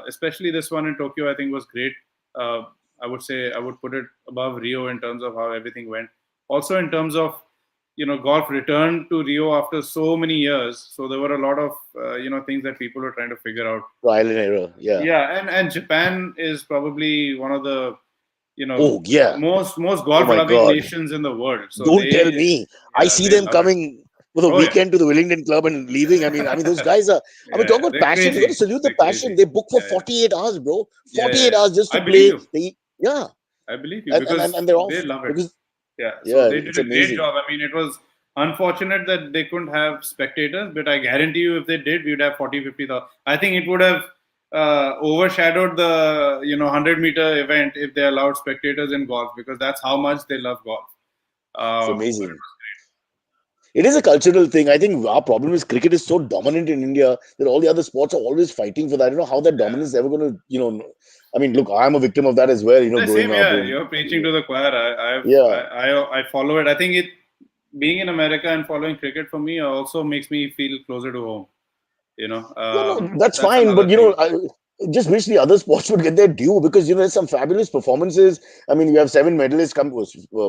Speaker 2: especially this one in Tokyo, I think was great. Uh, I would say I would put it above Rio in terms of how everything went. Also in terms of golf returned to Rio after so many years. So there were a lot of things that people were trying to figure out.
Speaker 1: Trial and error. Yeah.
Speaker 2: Yeah, and Japan is probably one of the
Speaker 1: Oh, yeah.
Speaker 2: most
Speaker 1: Oh
Speaker 2: golf
Speaker 1: my
Speaker 2: loving
Speaker 1: God.
Speaker 2: nations in the world. So
Speaker 1: Don't tell
Speaker 2: they,
Speaker 1: me. I
Speaker 2: yeah,
Speaker 1: see
Speaker 2: they
Speaker 1: them
Speaker 2: love it.
Speaker 1: coming. for the
Speaker 2: Oh yeah,
Speaker 1: weekend to the Wellington Club and leaving. I mean, those guys are. I mean, talk
Speaker 2: yeah,
Speaker 1: about
Speaker 2: they're
Speaker 1: passion. You got to
Speaker 2: crazy.
Speaker 1: salute the
Speaker 2: They're
Speaker 1: passion.
Speaker 2: crazy.
Speaker 1: They book for
Speaker 2: Yeah, yeah,
Speaker 1: 48 hours, bro.
Speaker 2: yeah, yeah,
Speaker 1: 48
Speaker 2: yeah.
Speaker 1: hours just to
Speaker 2: I believe
Speaker 1: play.
Speaker 2: you.
Speaker 1: Yeah,
Speaker 2: I believe you
Speaker 1: and
Speaker 2: because
Speaker 1: they're
Speaker 2: they
Speaker 1: off
Speaker 2: love it.
Speaker 1: because
Speaker 2: Yeah, so
Speaker 1: yeah,
Speaker 2: they did
Speaker 1: it's
Speaker 2: a great
Speaker 1: amazing.
Speaker 2: job. I mean, it was unfortunate that they couldn't have spectators, but I guarantee you, if they did, we'd have 40, 50,000. I think it would have overshadowed the 100-meter event if they allowed spectators in golf, because that's how much they love golf.
Speaker 1: It's
Speaker 2: But
Speaker 1: amazing. It is a cultural thing. I think our problem is cricket is so dominant in India that all the other sports are always fighting for that. I don't know how that
Speaker 2: yeah,
Speaker 1: dominance is ever going to, I mean, look, I'm a victim of that as well,
Speaker 2: the
Speaker 1: growing
Speaker 2: same.
Speaker 1: up.
Speaker 2: Yeah, you're preaching to the choir.
Speaker 1: Yeah.
Speaker 2: I follow it. I think it being in America and following cricket for me also makes me feel closer to home.
Speaker 1: Yeah, no, that's
Speaker 2: That's
Speaker 1: fine.
Speaker 2: another
Speaker 1: But,
Speaker 2: thing.
Speaker 1: I just wish the other sports would get their due because, there's some fabulous performances. I mean, we have 7 medalists,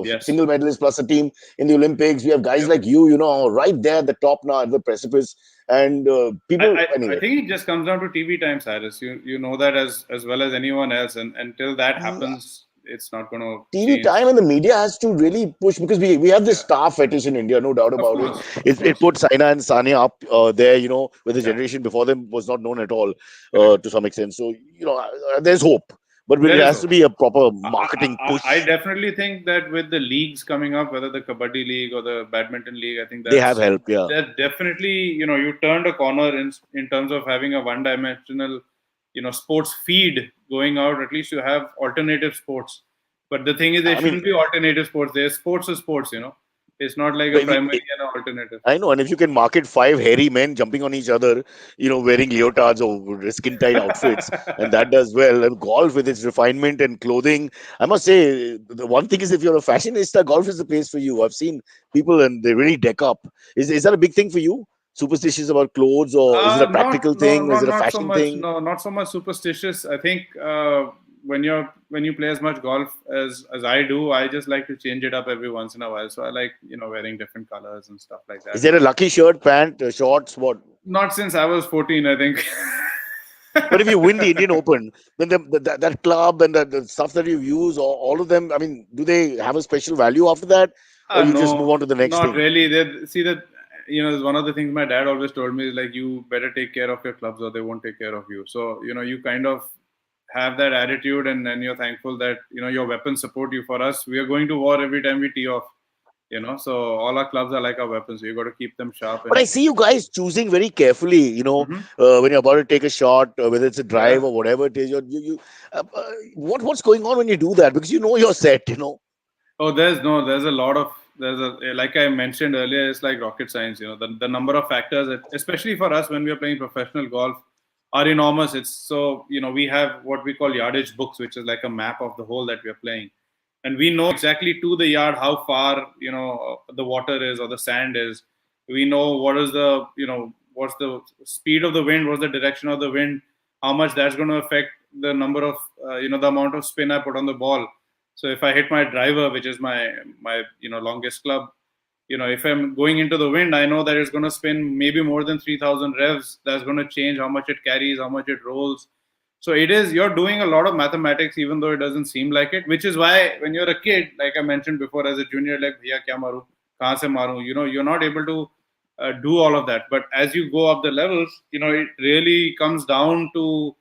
Speaker 2: Yes.
Speaker 1: single medalists plus a team in the Olympics. We have guys
Speaker 2: Yep.
Speaker 1: like you, right there at the top now at the precipice. And people,
Speaker 2: I
Speaker 1: anyway.
Speaker 2: think it just comes down to TV time, Cyrus. You know that as well as anyone else, and until that happens, it's not going to
Speaker 1: TV time
Speaker 2: change.
Speaker 1: and the media has to really push because we have this
Speaker 2: Yeah,
Speaker 1: star fetish in India, no doubt
Speaker 2: of
Speaker 1: about it.
Speaker 2: course, of
Speaker 1: It
Speaker 2: course.
Speaker 1: put Saina and Sania up there, where the
Speaker 2: Yeah,
Speaker 1: generation before them was not known at all
Speaker 2: correct.
Speaker 1: to some extent. So, there's hope. But
Speaker 2: There
Speaker 1: there
Speaker 2: is
Speaker 1: has to
Speaker 2: hope.
Speaker 1: be a proper
Speaker 2: I,
Speaker 1: marketing
Speaker 2: I
Speaker 1: push.
Speaker 2: definitely think that with the leagues coming up, whether the Kabaddi League or the Badminton League, I think
Speaker 1: They have help, yeah.
Speaker 2: that definitely, you turned a corner in terms of having a one-dimensional, sports feed going out. At least you have alternative sports. But the thing is, there
Speaker 1: I mean,
Speaker 2: shouldn't be alternative sports. There's sports or sports. It's not like a
Speaker 1: if
Speaker 2: primary
Speaker 1: you,
Speaker 2: and an alternative.
Speaker 1: I know, and if you can market five hairy men jumping on each other, wearing leotards or skin tight outfits, and that does well. And golf with its refinement and clothing, I must say, the one thing is if you're a fashionista, golf is the place for you. I've seen people and they really deck up. Is that a big thing for you? Superstitious about clothes, or is it a
Speaker 2: Not
Speaker 1: practical
Speaker 2: no
Speaker 1: thing, or is
Speaker 2: not
Speaker 1: it a
Speaker 2: not so
Speaker 1: fashion
Speaker 2: much.
Speaker 1: thing?
Speaker 2: No, not so much superstitious. I think when you play as much golf as I do, I just like to change it up every once in a while. So I like wearing different colors and stuff like
Speaker 1: Is
Speaker 2: that.
Speaker 1: there a lucky shirt, pant, shorts, what?
Speaker 2: Not since I was 14, I think.
Speaker 1: But if you win the Indian Open, then that club and the stuff that you use, all of them, I mean, do they have a special value after that, or you just move
Speaker 2: No,
Speaker 1: on to the next
Speaker 2: not
Speaker 1: thing?
Speaker 2: really. They see that one of the things my dad always told me is like, you better take care of your clubs or they won't take care of you. So you kind of have that attitude, and then you're thankful that your weapons support you. For us, we are going to war every time we tee off. So all our clubs are like our weapons. So you got to keep them sharp
Speaker 1: But I
Speaker 2: and.
Speaker 1: see you guys choosing very carefully,
Speaker 2: Mhm.
Speaker 1: when you're about to take a shot, whether it's a drive
Speaker 2: Yeah.
Speaker 1: or whatever it is. What's going on when you do that? Because you're set.
Speaker 2: Oh, there's a lot of like I mentioned earlier, it's like rocket science. The number of factors, especially for us when we are playing professional golf, are enormous. It's so we have what we call yardage books, which is like a map of the hole that we are playing, and we know exactly to the yard how far the water is or the sand is. We know what is the what's the speed of the wind, what's the direction of the wind, how much that's going to affect the number of the amount of spin I put on the ball. So if I hit my driver, which is my longest club, if I'm going into the wind, I know that it's going to spin maybe more than 3,000 revs. That's going to change how much it carries, how much it rolls. So you're doing a lot of mathematics, even though it doesn't seem like it. Which is why when you're a kid, like I mentioned before, as a junior, like bhaiya kya maru, kahan se maru, you're not able to do all of that. But as you go up the levels, it really comes down to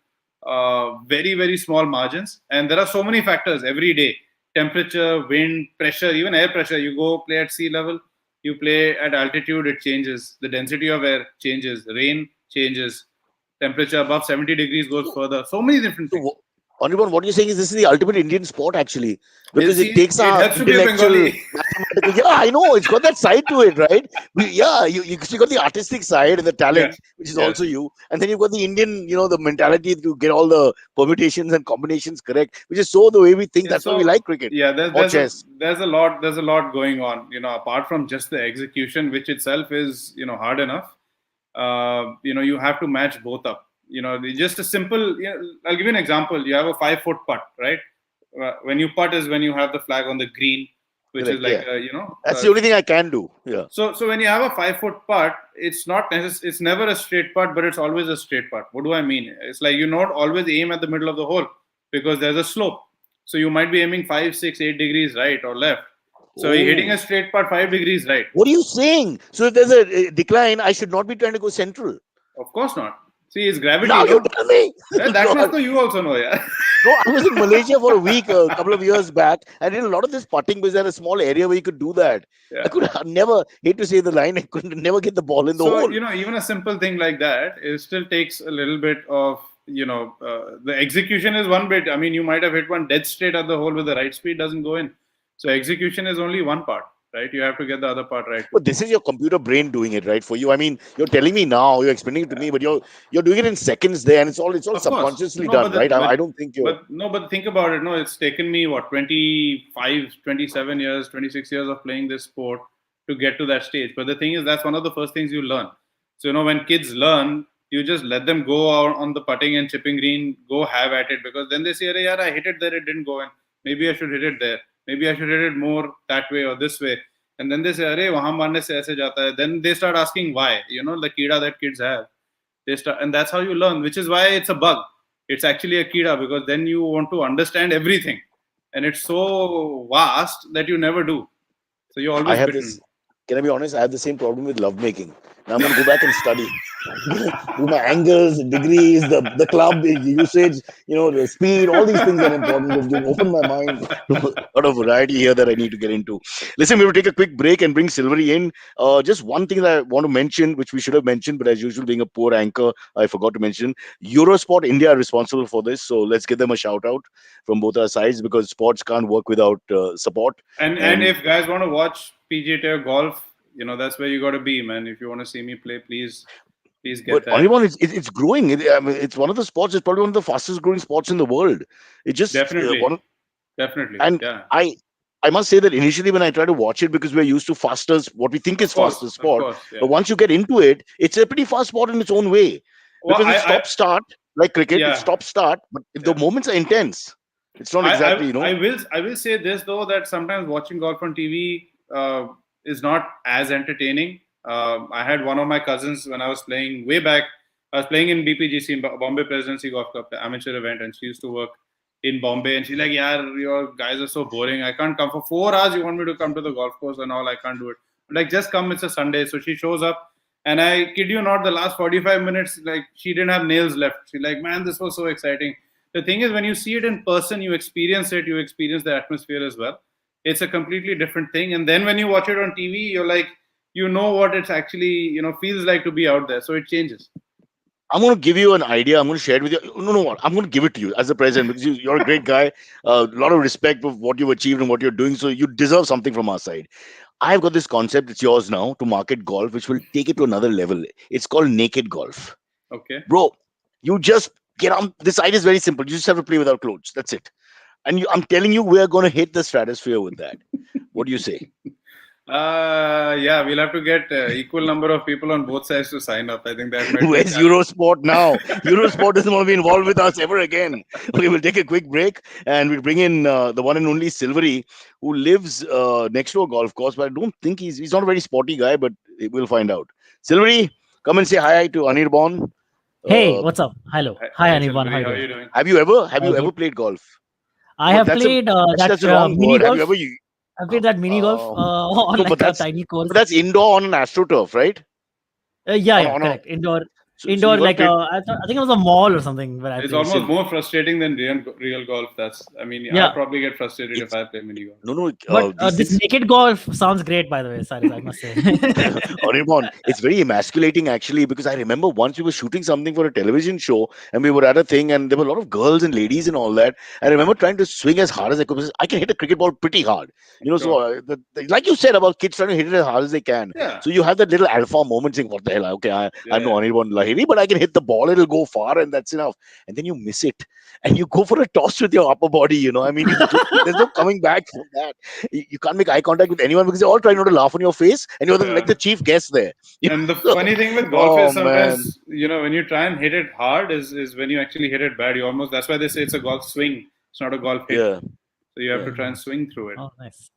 Speaker 2: very, very small margins. And there are so many factors every day: temperature, wind, pressure, even air pressure. You go play at sea level, you play at altitude, it changes. The density of air changes, rain changes, temperature above 70 degrees goes further. So many different things.
Speaker 1: So, Anirban, what you're saying is this is the ultimate Indian sport, actually, because it
Speaker 2: See,
Speaker 1: takes
Speaker 2: it
Speaker 1: our
Speaker 2: helps to be a
Speaker 1: intellectual,
Speaker 2: Bengali.
Speaker 1: mathematical. Yeah, I know it's got that side to it, right? You got the artistic side and the
Speaker 2: Yes,
Speaker 1: talent, which is also
Speaker 2: yes.
Speaker 1: you, and then you've got the Indian, the mentality to get all the permutations and combinations correct, which is so the way we think.
Speaker 2: Yeah,
Speaker 1: That's why we
Speaker 2: so
Speaker 1: like cricket
Speaker 2: yeah,
Speaker 1: or chess.
Speaker 2: there's a lot going on. Apart from just the execution, which itself is hard enough. You have to match both up. Just a simple. I'll give you an example. You have a 5 foot putt, right? When you putt is when you have the flag on the green, which is
Speaker 1: Correct.
Speaker 2: like
Speaker 1: Yeah, that's the only thing I can do. Yeah.
Speaker 2: so when you have a 5 foot putt, it's not it's never a straight putt, but it's always a straight putt. What do I mean? It's like you not always aim at the middle of the hole because there's a slope. So you might be aiming 5, 6, 8 degrees right or left. So you're hitting
Speaker 1: Oh,
Speaker 2: a straight putt 5 degrees right.
Speaker 1: what are you saying? So if there's a decline, I should not be trying to go central.
Speaker 2: Of course not. See, it's gravity,
Speaker 1: Now
Speaker 2: you
Speaker 1: you
Speaker 2: know.
Speaker 1: tell me.
Speaker 2: That much
Speaker 1: God.
Speaker 2: so you also know, yeah.
Speaker 1: No, I was in Malaysia for a week a couple of years back. I did a lot of this putting because I had a small area where you could do that. I
Speaker 2: Yeah.
Speaker 1: could never, hate to say the line, I could never get the ball in the
Speaker 2: So,
Speaker 1: hole.
Speaker 2: even a simple thing like that, it still takes a little bit of, the execution is one bit. I mean, you might have hit one dead straight at the hole with the right speed, doesn't go in. So execution is only one part, right? You have to get the other part right too.
Speaker 1: But this is your computer brain doing it, right? For you. I mean, you're telling me now, you're explaining it to
Speaker 2: Yeah.
Speaker 1: me, but you're doing it in seconds there, and it's all
Speaker 2: Of course.
Speaker 1: subconsciously
Speaker 2: No,
Speaker 1: done, right? I don't think you're.
Speaker 2: but think about it. No, it's taken me what 25, 27 years, 26 years of playing this sport to get to that stage. But the thing is, that's one of the first things you learn. So when kids learn, you just let them go out on the putting and chipping green, go have at it, because then they say, "Arey yaar, I hit it there, it didn't go in. Maybe I should hit it there. Maybe I should hit it more that way or this way." And then they say, "Arey, wahan marne se aise jata hai." Then they start asking why. The kida that kids have. They start, and that's how you learn. Which is why it's a bug. It's actually a kida, because then you want to understand everything, and it's so vast that you never do. So you're
Speaker 1: I
Speaker 2: always
Speaker 1: have
Speaker 2: bitten.
Speaker 1: this. Can I be honest? I have the same problem with lovemaking. Now I'm going to go back and study. Do my angles, degrees, the club the usage, the speed, all these things are important. You've opened my mind to a lot of variety here that I need to get into. Listen, we will take a quick break and bring Silvery in. Just one thing that I want to mention, which we should have mentioned, but as usual, being a poor anchor, I forgot to mention. Eurosport India are responsible for this, so let's give them a shout out from both our sides, because sports can't work without support.
Speaker 2: And
Speaker 1: And
Speaker 2: if guys want to watch PGA Tour golf, that's where you got to be, man. If you want to see me play, please get
Speaker 1: But
Speaker 2: that.
Speaker 1: Anirban, it's growing. I mean, it's one of the sports. It's probably one of the fastest growing sports in the world. It just
Speaker 2: Definitely,
Speaker 1: one.
Speaker 2: definitely,
Speaker 1: And
Speaker 2: yeah.
Speaker 1: I must say that initially when I try to watch it, because we're used to faster, what we think is faster
Speaker 2: Of
Speaker 1: sport,
Speaker 2: course,
Speaker 1: but
Speaker 2: yeah.
Speaker 1: once you get into it, it's a pretty fast sport in its own way,
Speaker 2: Well,
Speaker 1: because it's stop start like cricket. It's
Speaker 2: yeah,
Speaker 1: stop start, but if the
Speaker 2: yeah.
Speaker 1: moments are intense, it's not
Speaker 2: I,
Speaker 1: exactly
Speaker 2: I I will say this though, that sometimes watching golf on TV is not as entertaining. I had one of my cousins when I was playing way back. I was playing in BPGC, in Bombay Presidency Golf Cup, the amateur event, and she used to work in Bombay. And she's like, "Yeah, your guys are so boring. I can't come for 4 hours. You want me to come to the golf course and all? I can't do it. Like, just come. It's a Sunday." So she shows up, and I kid you not, the last 45 minutes, like, she didn't have nails left. She's like, "Man, this was so exciting." The thing is, when you see it in person, you experience it, you experience the atmosphere as well. It's a completely different thing. And then when you watch it on TV, you're like, what it's actually, feels like to be out there. So it changes.
Speaker 1: I'm going to give you an idea. I'm going to share it with you. No, what? I'm going to give it to you as a president, because you're a great guy. A lot of respect for what you've achieved and what you're doing. So you deserve something from our side. I've got this concept. It's yours now to market golf, which will take it to another level. It's called naked golf.
Speaker 2: Okay.
Speaker 1: Bro, you just get on. This side is very simple. You just have to play without clothes. That's it. And I'm telling you, we're going to hit the stratosphere with that. What do you say?
Speaker 2: Yeah, we'll have to get equal number of people on both sides to sign up. I think that might be a
Speaker 1: Where's
Speaker 2: challenge.
Speaker 1: Eurosport now? Eurosport doesn't want to be involved with us ever again. Okay, we'll take a quick break and we'll bring in the one and only Silvery, who lives next to a golf course, but I don't think he's not a very sporty guy, but we'll find out. Silvery, come and say hi to Anirban.
Speaker 3: Hey,
Speaker 1: Uh,
Speaker 3: what's up? Hello.
Speaker 2: Hi,
Speaker 3: Hi,
Speaker 2: hi,
Speaker 3: Anirban. How
Speaker 2: Silvery,
Speaker 3: you
Speaker 2: how are
Speaker 3: doing?
Speaker 2: you doing?
Speaker 1: have you
Speaker 3: Good.
Speaker 1: ever played golf?
Speaker 3: I
Speaker 1: Well,
Speaker 3: have played
Speaker 1: actually that's
Speaker 3: that
Speaker 1: the wrong
Speaker 3: mini
Speaker 1: word. Have you
Speaker 3: golf.
Speaker 1: ever
Speaker 3: I played that mini golf on
Speaker 1: no, but
Speaker 3: like a
Speaker 1: that's
Speaker 3: tiny
Speaker 1: but
Speaker 3: course.
Speaker 1: that's indoor on an astroturf, right?
Speaker 3: Yeah,
Speaker 1: On
Speaker 3: yeah,
Speaker 1: on a
Speaker 3: correct. Indoor,
Speaker 1: so
Speaker 3: indoor
Speaker 1: you've ever
Speaker 3: like
Speaker 1: played.
Speaker 3: I think it was a mall or something where I
Speaker 2: It's
Speaker 3: played.
Speaker 2: almost
Speaker 1: Listen,
Speaker 2: more frustrating than real golf. I mean, I
Speaker 3: Yeah,
Speaker 2: probably get frustrated if
Speaker 1: it's
Speaker 2: I play mini golf.
Speaker 1: no,
Speaker 3: but
Speaker 1: these
Speaker 3: this
Speaker 1: things.
Speaker 3: naked golf sounds great, by the way, Cyrus. I must say.
Speaker 1: Anirban, it's very emasculating actually, because I remember once we were shooting something for a television show and we were at a thing and there were a lot of girls and ladies and all that. I remember trying to swing as hard as I could, because I can hit a cricket ball pretty hard. So
Speaker 2: Sure.
Speaker 1: like you said about kids trying to hit it as hard as they can.
Speaker 2: Yeah.
Speaker 1: So you have that little alpha moment saying, what the hell? Okay,
Speaker 2: Yeah.
Speaker 1: I'm no
Speaker 2: Yeah.
Speaker 1: Anirban Lahiri, but I can hit the ball, it'll go far and that's enough. And then you miss it and you go for a toss with your upper body. I mean, there's no coming back from that. You can't make eye contact with anyone because they're all trying not to laugh on your face and you're like the
Speaker 2: Yeah.
Speaker 1: chief guest there.
Speaker 2: And the
Speaker 1: So,
Speaker 2: funny thing with golf
Speaker 1: oh
Speaker 2: is
Speaker 1: man,
Speaker 2: sometimes, when you try and hit it hard is when you actually hit it bad. That's why they say it's a golf swing. It's not a golf hit.
Speaker 1: yeah,
Speaker 2: So you have
Speaker 1: yeah.
Speaker 2: to try and swing through it.
Speaker 3: Oh, nice.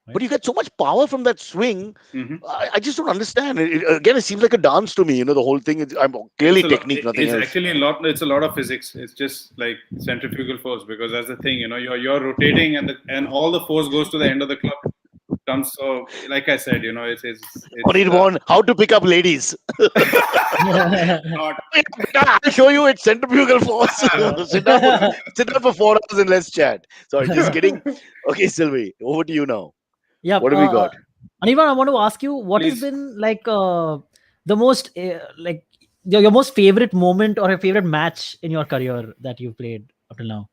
Speaker 1: But you get so much power from that swing.
Speaker 2: Hmm.
Speaker 1: I just don't understand. Again, it seems like a dance to me. The whole thing is I'm clearly technique, nothing
Speaker 2: It's
Speaker 1: else.
Speaker 2: actually it's a lot of physics. It's just like centrifugal force, because that's the thing, you're rotating and all the force goes to the end of the club. comes. So, like I said,
Speaker 1: Anirban, how to pick up ladies.
Speaker 2: not.
Speaker 1: I'll show you its centrifugal force. Sit down for 4 hours and let's chat. Sorry, just kidding. Okay, Sylvie, over to you now.
Speaker 3: Yeah.
Speaker 1: What have we got?
Speaker 3: Anirban, I want to ask you, what has
Speaker 2: Please.
Speaker 3: been like the most like your most favorite moment or a favorite match in your career that you've played up till now?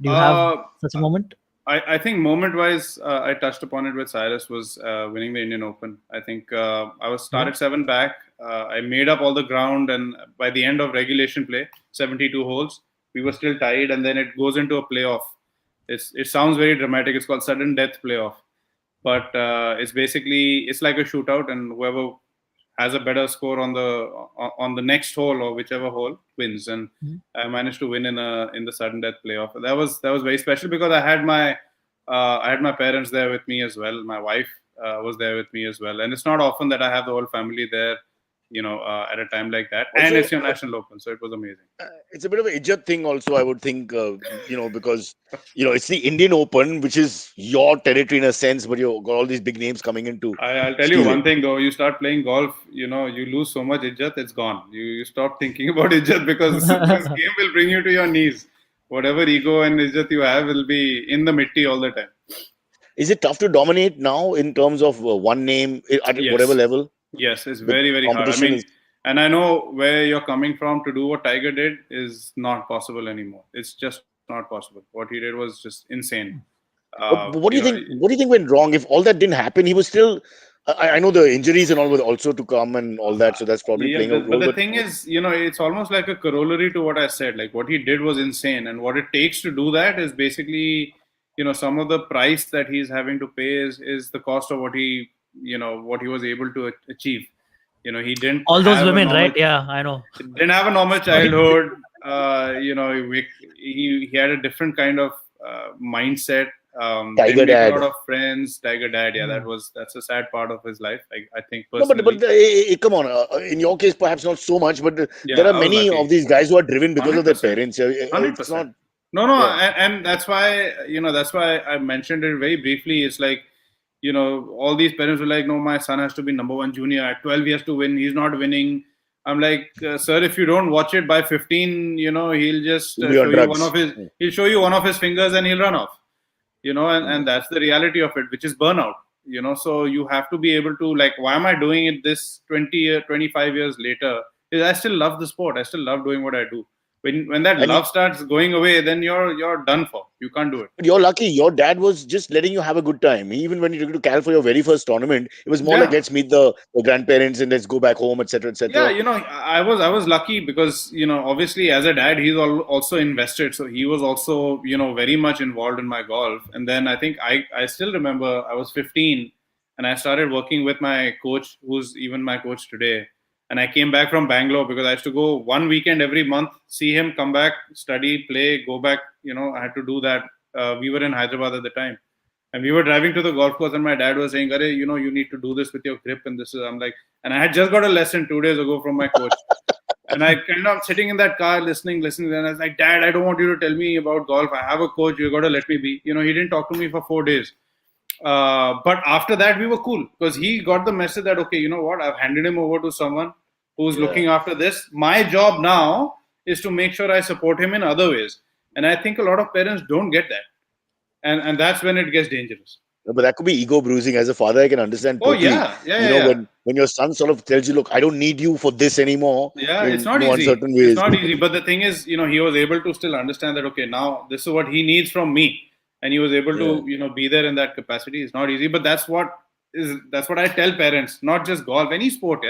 Speaker 3: Do you have such a moment?
Speaker 2: I think moment-wise, I touched upon it with Cyrus, was winning the Indian Open. I think I was started 7 back. I made up all the ground, and by the end of regulation play, 72 holes, we were still tied, and then it goes into a playoff. It sounds very dramatic. It's called sudden death playoff, but it's like a shootout, and whoever has a better score on the next hole or whichever hole wins. And I managed to win in the sudden death playoff. That was very special because I had my parents there with me as well. My wife was there with me as well, and it's not often that I have the whole family there, at a time like that.
Speaker 1: Also,
Speaker 2: and it's your national open, so it was amazing.
Speaker 1: It's a bit of an ijat thing also, I would think, because, it's the Indian Open, which is your territory in a sense, but you've got all these big names coming into.
Speaker 2: I'll tell you one thing though, you start playing golf, you lose so much ijat, it's gone. You stop thinking about ijat because this game will bring you to your knees. Whatever ego and ijat you have will be in the mitti all the time.
Speaker 1: Is it tough to dominate now in terms of one name at whatever level?
Speaker 2: Yes, it's very, very hard. I mean, and I know where you're coming from. To do what Tiger did is not possible anymore. It's just not possible. What he did was just insane.
Speaker 1: But what do you think? What do you think went wrong? If all that didn't happen, he was still. I know the injuries and all were also to come and all that, so that's probably playing a role.
Speaker 2: But the thing is, it's almost like a corollary to what I said. Like what he did was insane, and what it takes to do that is basically, some of the price that he's having to pay is the cost of what he was able to achieve. He didn't
Speaker 3: all those women, right? Yeah, I know.
Speaker 2: Didn't have a normal childhood. He had a different kind of mindset.
Speaker 1: Tiger dad,
Speaker 2: a lot of friends. Tiger dad, yeah, that's a sad part of his life. I think
Speaker 1: personally. No, but come on. In your case, perhaps not so much, but there are many of these guys who are driven because 100%. Of their parents. 100%. It's not.
Speaker 2: No, and that's why I mentioned it very briefly. It's like, all these parents were like, no, my son has to be number 1 junior. At 12, he has to win. He's not winning. I'm like, sir, if you don't watch it by 15, he'll just he'll show you one of his fingers and he'll run off. And that's the reality of it, which is burnout. So you have to be able to, like, why am I doing it this 25 years later? Is I still love the sport. I still love doing what I do. When that love starts going away, then you're done for. You can't do it.
Speaker 1: But you're lucky. Your dad was just letting you have a good time. Even when you took to Cal for your very first tournament, it was more like, let's meet the grandparents and let's go back home, etc., etc.
Speaker 2: Yeah, I was lucky because obviously as a dad, he's also invested. So he was also very much involved in my golf. And then I think I still remember I was 15 and I started working with my coach, who's even my coach today. And I came back from Bangalore because I used to go one weekend every month, see him, come back, study, play, go back. I had to do that. We were in Hyderabad at the time. And we were driving to the golf course and my dad was saying, Are, you need to do this with your grip. And I'm like, and I had just got a lesson 2 days ago from my coach. And I kind of sitting in that car, listening. And I was like, Dad, I don't want you to tell me about golf. I have a coach. You got to let me be. He didn't talk to me for 4 days. But after that, we were cool because he got the message that, okay, you know what? I've handed him over to someone who's looking after this. My job now is to make sure I support him in other ways. And I think a lot of parents don't get that. And that's when it gets dangerous.
Speaker 1: No, but that could be ego bruising. As a father, I can understand. Totally. When your son sort of tells you, look, I don't need you for this anymore.
Speaker 2: Yeah, it's not easy. It's not easy. But the thing is, he was able to still understand that, okay, now this is what he needs from me. And he was able to, be there in that capacity. It's not easy. But that's what I tell parents, not just golf, any sport,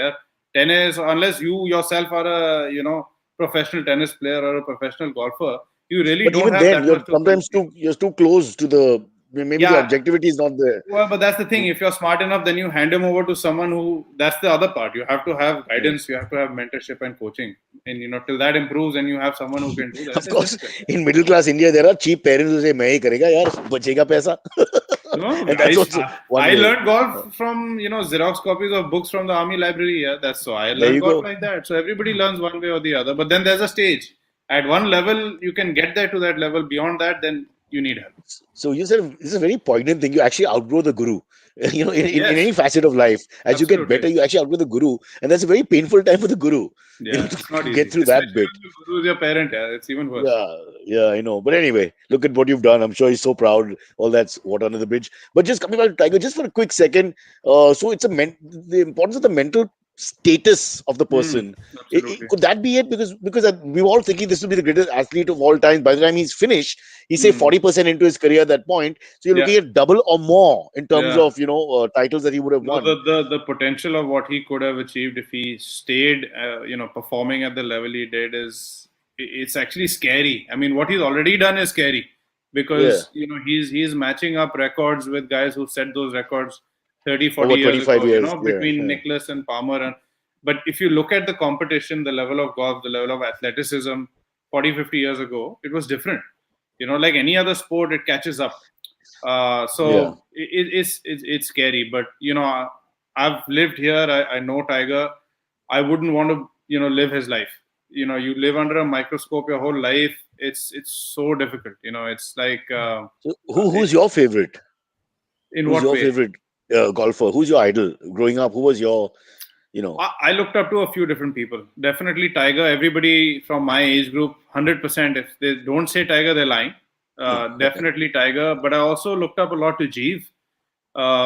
Speaker 2: tennis, unless you yourself are a, professional tennis player or a professional golfer, you really don't have that.
Speaker 1: You're too close to the, maybe the objectivity is not there.
Speaker 2: Well, but that's the thing. If you're smart enough, then you hand him over to someone who, that's the other part. You have to have guidance. You have to have mentorship and coaching. And, till that improves and you have someone who can do that.
Speaker 1: Of course, in middle class India, there are cheap parents who say, "Main hi karega, yaar, bachega paisa."
Speaker 2: No, I learned golf from, Xerox copies of books from the army library. Yeah, that's so I learned golf like that. So everybody learns one way or the other. But then there's a stage. At one level, you can get there to that level. Beyond that, then you need help.
Speaker 1: So you said this is a very poignant thing. You actually outgrow the guru. in
Speaker 2: Yes,
Speaker 1: any facet of life. As you get better,
Speaker 2: absolutely.
Speaker 1: you actually outgrow the guru, and that's a very painful time for the guru,
Speaker 2: Yeah, it's not
Speaker 1: to get
Speaker 2: easy,
Speaker 1: through that
Speaker 2: especially
Speaker 1: bit.
Speaker 2: when the guru is your parent. Yeah, it's even worse.
Speaker 1: Yeah, yeah, I know. But anyway, look at what you've done. I'm sure he's so proud. All that's water under the bridge. But just coming back to Tiger, just for a quick second. So it's the importance of the mental status of the person.
Speaker 2: Absolutely.
Speaker 1: Could that be it? Because we were all thinking this will be the greatest athlete of all time. By the time he's finished, he's say
Speaker 2: Hmm.
Speaker 1: 40% into his career at that point. So you're
Speaker 2: Yeah,
Speaker 1: looking at double or more in terms
Speaker 2: yeah.
Speaker 1: of titles that he would have
Speaker 2: No,
Speaker 1: won.
Speaker 2: the potential of what he could have achieved if he stayed, performing at the level he did it's actually scary. I mean, what he's already done is scary
Speaker 1: Yeah,
Speaker 2: because he's matching up records with guys who set those records 30, 40
Speaker 1: over
Speaker 2: years
Speaker 1: 25
Speaker 2: ago.
Speaker 1: years. Yeah,
Speaker 2: Between
Speaker 1: yeah.
Speaker 2: Nicholas and Palmer, but if you look at the competition, the level of golf, the level of athleticism, 40, 50 years ago, it was different. Like any other sport, it catches up.
Speaker 1: Yeah.
Speaker 2: So it's scary, but I've lived here. I know Tiger. I wouldn't want to live his life. You live under a microscope your whole life. It's so difficult. It's like
Speaker 1: So who's your favorite?
Speaker 2: in
Speaker 1: Who's
Speaker 2: what
Speaker 1: your
Speaker 2: way?
Speaker 1: favorite golfer? Who's your idol growing up? Who was your,
Speaker 2: I looked up to a few different people. Definitely Tiger. Everybody from my age group, 100%. If they don't say Tiger, they're lying. Definitely Tiger. But I also looked up a lot to Jeev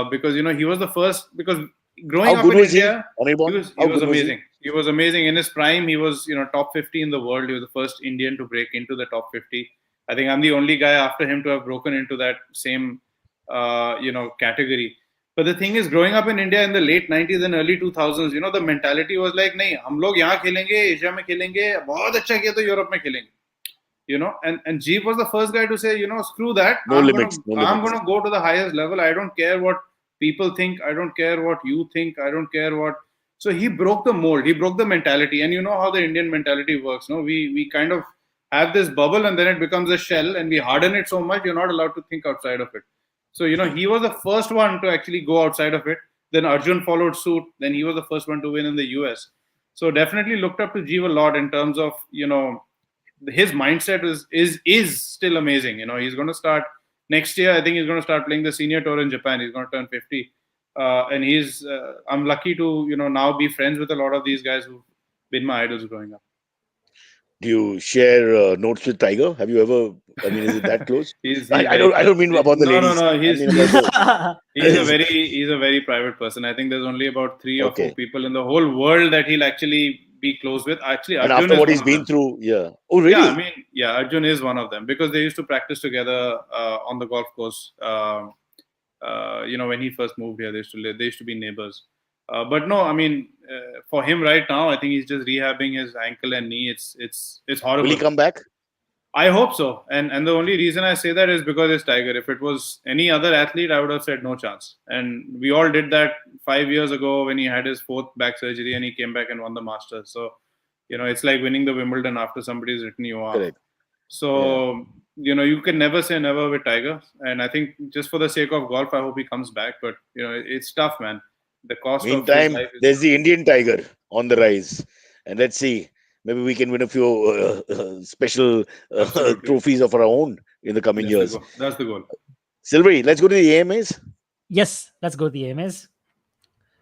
Speaker 2: because he was the first. Because growing
Speaker 1: how
Speaker 2: up
Speaker 1: good
Speaker 2: in
Speaker 1: was he,
Speaker 2: India, he
Speaker 1: Anirban?
Speaker 2: was he
Speaker 1: How
Speaker 2: was
Speaker 1: good was he?
Speaker 2: amazing. He was amazing in his prime. He was top 50 in the world. He was the first Indian to break into the top 50. I think I'm the only guy after him to have broken into that same category. But the thing is, growing up in India in the late 90s and early 2000s, the mentality was like, नहीं, हम लोग यहाँ खेलेंगे, Asia में खेलेंगे, बहुत अच्छा किया तो यूरोप में खेलेंगे. And Jeep was the first guy to say, screw that.
Speaker 1: No limits. No
Speaker 2: I'm
Speaker 1: limits.
Speaker 2: gonna go to the highest level. I don't care what people think. I don't care what you think. I don't care what. So he broke the mold. He broke the mentality. And you know how the Indian mentality works. No, we kind of have this bubble and then it becomes a shell and we harden it so much you're not allowed to think outside of it. So he was the first one to actually go outside of it. Then Arjun followed suit. Then he was the first one to win in the US. So definitely looked up to Jeev a lot in terms of his mindset is still amazing. He's going to start next year. I think he's going to start playing the senior tour in Japan. He's going to turn 50, and I'm lucky to now be friends with a lot of these guys who've been my idols growing up.
Speaker 1: Do you share notes with Tiger? Have you ever? I mean, is it that close?
Speaker 2: He's
Speaker 1: I
Speaker 2: very,
Speaker 1: don't mean about the
Speaker 2: no,
Speaker 1: ladies.
Speaker 2: no.
Speaker 1: I
Speaker 2: He's
Speaker 1: mean about the.
Speaker 2: he's a very private person. I think there's only about 3 or 4
Speaker 1: Okay.
Speaker 2: people in the whole world that he'll actually be close with. Actually,
Speaker 1: And
Speaker 2: Arjun
Speaker 1: after
Speaker 2: is
Speaker 1: what
Speaker 2: one
Speaker 1: he's
Speaker 2: of
Speaker 1: been
Speaker 2: them.
Speaker 1: through, yeah. Oh, really?
Speaker 2: Yeah, I mean, Arjun is one of them because they used to practice together on the golf course. When he first moved here, they used to be neighbors. But no, I mean, for him right now, I think he's just rehabbing his ankle and knee. It's horrible.
Speaker 1: Will he come back?
Speaker 2: I hope so. And the only reason I say that is because it's Tiger. If it was any other athlete, I would have said no chance. And we all did that 5 years ago when he had his 4th back surgery and he came back and won the Masters. So, it's like winning the Wimbledon after somebody's written you off.
Speaker 1: Correct.
Speaker 2: So, you can never say never with Tiger. And I think just for the sake of golf, I hope he comes back. But, it's tough, man. The cost of his
Speaker 1: Meantime,
Speaker 2: life is
Speaker 1: there's the Indian Tiger on the rise, and let's see. Maybe we can win a few special
Speaker 2: Absolutely.
Speaker 1: trophies of our own in the coming years.
Speaker 2: That's the goal.
Speaker 1: Silvery, let's go to the AMAs.
Speaker 3: Yes, let's go to the AMAs.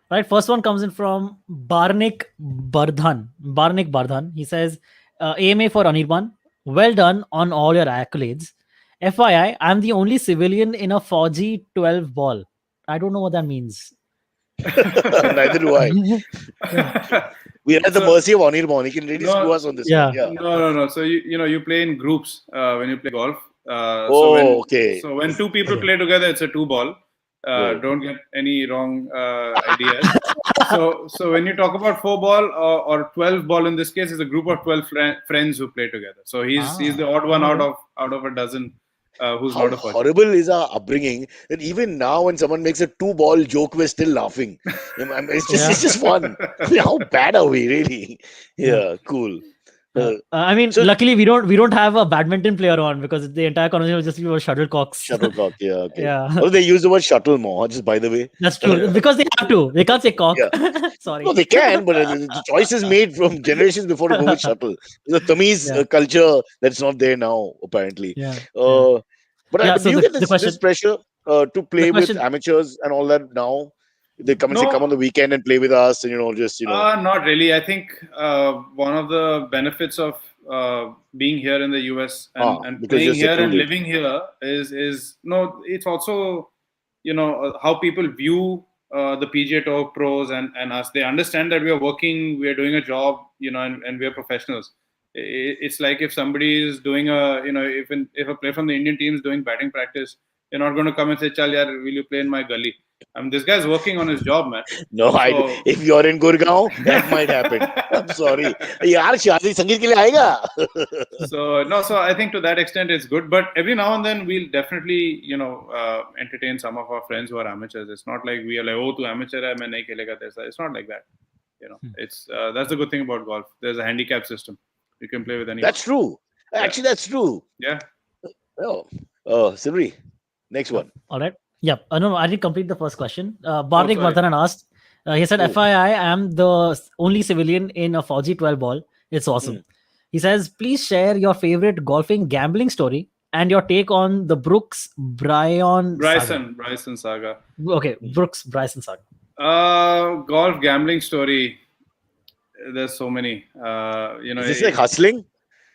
Speaker 3: Right, first one comes in from Barnik Bardhan. He says, AMA for Anirban. Well done on all your accolades. FYI, I'm the only civilian in a 4G 12 ball. I don't know what that means.
Speaker 1: Neither do I. We are at the mercy of Anirban. He can really screw us on this one. Yeah.
Speaker 2: No. So you play in groups when you play golf.
Speaker 1: Okay.
Speaker 2: So when 2 people play together, it's a 2 ball.
Speaker 1: Right.
Speaker 2: Don't get any wrong ideas. So when you talk about 4 ball or 12 ball in this case, it's a group of 12 friends who play together. So he's the odd one out of a dozen. Who's
Speaker 1: How
Speaker 2: not a
Speaker 1: horrible is our upbringing that even now when someone makes a 2-ball joke, we're still laughing. It's just fun. I mean, how bad are we really? Yeah, cool.
Speaker 3: Luckily we don't have a badminton player on because the entire conversation was just about shuttlecocks.
Speaker 1: Shuttlecock, yeah, okay.
Speaker 3: Yeah.
Speaker 1: Although they use the word shuttle more, just by the way.
Speaker 3: That's true. Because they have to. They can't say cock.
Speaker 1: Yeah.
Speaker 3: Sorry.
Speaker 1: No, they can, but the choice is made from generations before to go with shuttle. There's a Tamiz culture that's not there now, apparently.
Speaker 3: Yeah.
Speaker 1: But
Speaker 3: Yeah,
Speaker 1: do you get this pressure? to play with
Speaker 3: question-
Speaker 1: amateurs and all that now? They come and say,
Speaker 2: No.
Speaker 1: come on the weekend and play with us, and just
Speaker 2: Not really. I think one of the benefits of being here in the US and
Speaker 1: because
Speaker 2: playing
Speaker 1: you're
Speaker 2: here and
Speaker 1: secluded.
Speaker 2: living here is no. It's also how people view the PGA Tour pros and us. They understand that we are working, we are doing a job, and we are professionals. It's like if somebody is doing if a player from the Indian team is doing batting practice, you're not going to come and say, "Chal, yaar, will you play in my gully?" I mean, this guy's working on his job, man.
Speaker 1: No,
Speaker 2: So-
Speaker 1: if you're in Gurgaon, that might happen. I'm sorry. यार शादी संगीत के लिए आएगा.
Speaker 2: So I think to that extent it's good, but every now and then we'll definitely entertain some of our friends who are amateurs. It's not like we are like, oh, tu amateur hai, main nahi khelega taisa. It's not like that. It's that's the good thing about golf. There's a handicap system. You can play with anyone.
Speaker 1: That's true. Actually, that's true.
Speaker 2: Yeah.
Speaker 1: Oh, Silvi, next one.
Speaker 3: All right. Yeah. No, I didn't complete the first question. Bardik
Speaker 2: sorry.
Speaker 3: Vardhanan asked, he said,
Speaker 1: Oh.
Speaker 3: FYI, I am the only civilian in a Fauji 12 ball. It's awesome. He says, please share your favorite golfing gambling story and your take on the Bryson
Speaker 2: saga.
Speaker 3: Okay, Bryson saga.
Speaker 2: Golf gambling story. There's so many.
Speaker 1: Is this like hustling?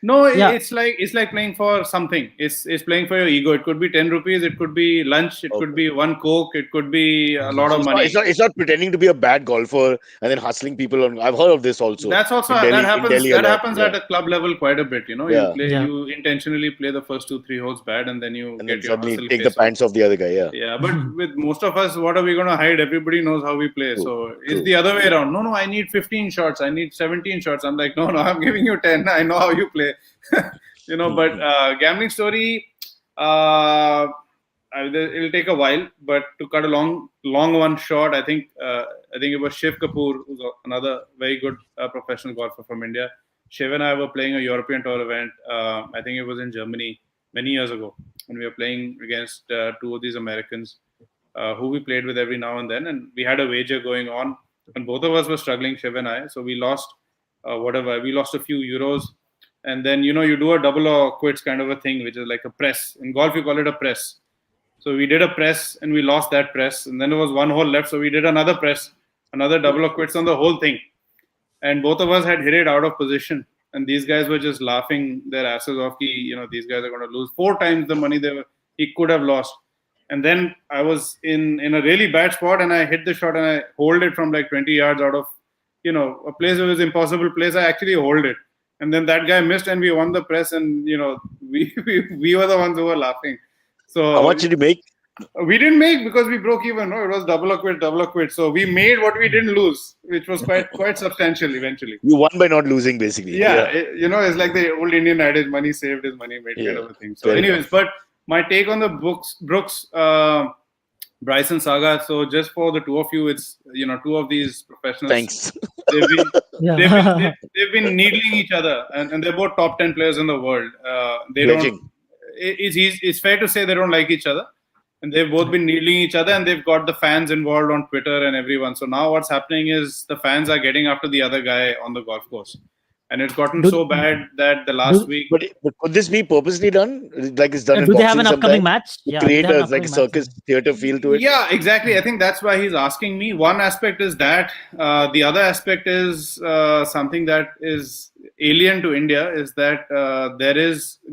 Speaker 2: No,
Speaker 3: Yeah.
Speaker 2: it's like playing for something. It's playing for your ego. It could be 10 rupees. It could be lunch. It could be one Coke. It could be a lot of money.
Speaker 1: It's not pretending to be a bad golfer and then hustling people. I've heard of this also.
Speaker 2: That's also
Speaker 1: in Delhi,
Speaker 2: that happens.
Speaker 1: in Delhi a
Speaker 2: That
Speaker 1: lot.
Speaker 2: happens at a club level quite a bit.
Speaker 1: Yeah.
Speaker 2: You intentionally play the first 2-3 holes bad, and then you
Speaker 1: And
Speaker 2: get
Speaker 1: then
Speaker 2: your
Speaker 1: suddenly
Speaker 2: hustle
Speaker 1: take the
Speaker 2: face off.
Speaker 1: pants off the other guy. Yeah.
Speaker 2: Yeah, but with most of us, what are we going to hide? Everybody knows how we play.
Speaker 1: True,
Speaker 2: So
Speaker 1: true.
Speaker 2: it's the other way around. No, I need 15 shots. I need 17 shots. I'm like, no, I'm giving you 10. I know how you play. But gambling story, it'll take a while. But to cut a long one short, I think it was Shiv Kapoor, who's another very good professional golfer from India. Shiv and I were playing a European tour event. I think it was in Germany many years ago, and we were playing against two of these Americans who we played with every now and then, and we had a wager going on, and both of us were struggling, Shiv and I. So we lost we lost a few euros. And then, you do a double or quits kind of a thing, which is like a press. In golf, you call it a press. So we did a press and we lost that press. And then there was one hole left. So we did another press, another double or quits on the whole thing. And both of us had hit it out of position. And these guys were just laughing their asses off. These guys are going to lose 4 times the money he could have lost. And then I was in a really bad spot and I hit the shot and I hold it from like 20 yards out of, a place that was impossible place. I actually hold it. And then that guy missed and we won the press and, we were the ones who were laughing. So
Speaker 1: how much did you make?
Speaker 2: We didn't make because we broke even. No, it was double or quit. So we made what we didn't lose, which was quite substantial eventually.
Speaker 1: You won by not losing, basically.
Speaker 2: Yeah. It's like the old Indian adage, money saved is money made kind of a thing. So anyways, but my take on the Brooks Bryson saga. So just for the two of you, it's, two of these professionals.
Speaker 1: Thanks.
Speaker 2: They've been needling each other, and they're both top 10 players in the world. They
Speaker 1: Pledging.
Speaker 2: don't. It's fair to say they don't like each other, and they've both been needling each other, and they've got the fans involved on Twitter and everyone. So now what's happening is the fans are getting after the other guy on the golf course, and it's gotten so bad that the last week.
Speaker 1: But could this be purposely done? Like it's done in
Speaker 3: Do they
Speaker 1: boxing
Speaker 3: have an upcoming
Speaker 1: sometimes?
Speaker 3: match?
Speaker 1: To create
Speaker 3: do they have
Speaker 1: a
Speaker 3: an
Speaker 1: like
Speaker 3: upcoming
Speaker 1: circus theater feel to it?
Speaker 2: Yeah, exactly. I think that's why he's asking me. One aspect is that. The other aspect is something that is alien to India is that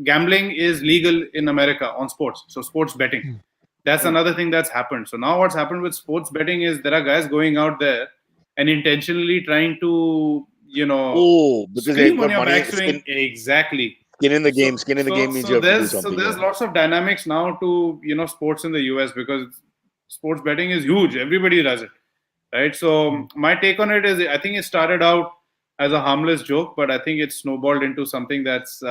Speaker 2: gambling is legal in America on sports. So sports betting. That's another thing that's happened. So now what's happened with sports betting is there are guys going out there and intentionally trying to,
Speaker 1: because they've
Speaker 2: scream on
Speaker 1: got
Speaker 2: your
Speaker 1: money.
Speaker 2: backswing. Exactly.
Speaker 1: Skin in the game. Skin in the game means you have to do
Speaker 2: So
Speaker 1: something.
Speaker 2: there's lots of dynamics now to sports in the US because sports betting is huge. Everybody does it, right? So my take on it is I think it started out as a harmless joke, but I think it snowballed into something that's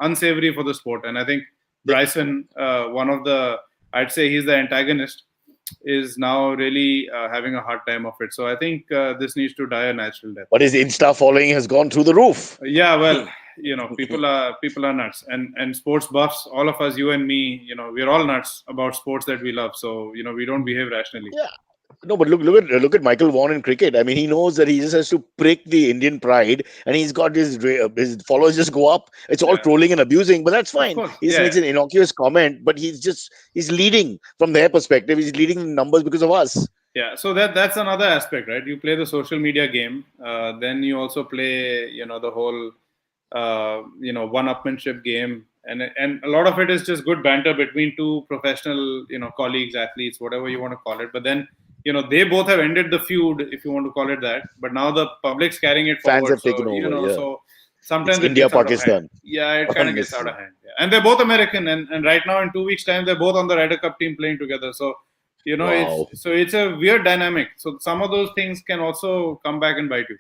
Speaker 2: unsavory for the sport. And I think Bryson, I'd say he's the antagonist, is now really having a hard time of it. So I think this needs to die a natural death.
Speaker 1: But his Insta following has gone through the roof.
Speaker 2: Yeah, well, people are nuts, and sports buffs, all of us, you and me, we're all nuts about sports that we love. So we don't behave rationally.
Speaker 1: Yeah. No, but look at Michael Vaughan in cricket. I mean, he knows that he just has to prick the Indian pride, and he's got his followers just go up. It's all
Speaker 2: Yeah,
Speaker 1: trolling and abusing, but that's
Speaker 2: of
Speaker 1: fine.
Speaker 2: course.
Speaker 1: He just
Speaker 2: Yeah,
Speaker 1: makes an innocuous comment, but he's leading from their perspective. He's leading in numbers because of us.
Speaker 2: yeah. So that's another aspect, right? You play the social media game, then you also play, the whole, one-upmanship game, and a lot of it is just good banter between two professional, colleagues, athletes, whatever you want to call it. But then, they both have ended the feud, if you want to call it that. But now the public's carrying it
Speaker 1: Fans
Speaker 2: forward.
Speaker 1: have
Speaker 2: So
Speaker 1: taken over. Yeah,
Speaker 2: so
Speaker 1: it's
Speaker 2: sometimes it
Speaker 1: India
Speaker 2: gets out of hand.
Speaker 1: Pakistan.
Speaker 2: Yeah, it kind of gets out
Speaker 1: Unnecessary.
Speaker 2: of hand. Yeah. And they're both American, and right now in 2 weeks' time, they're both on the Ryder Cup team playing together. So
Speaker 1: Wow.
Speaker 2: it's a weird dynamic. So some of those things can also come back and bite you.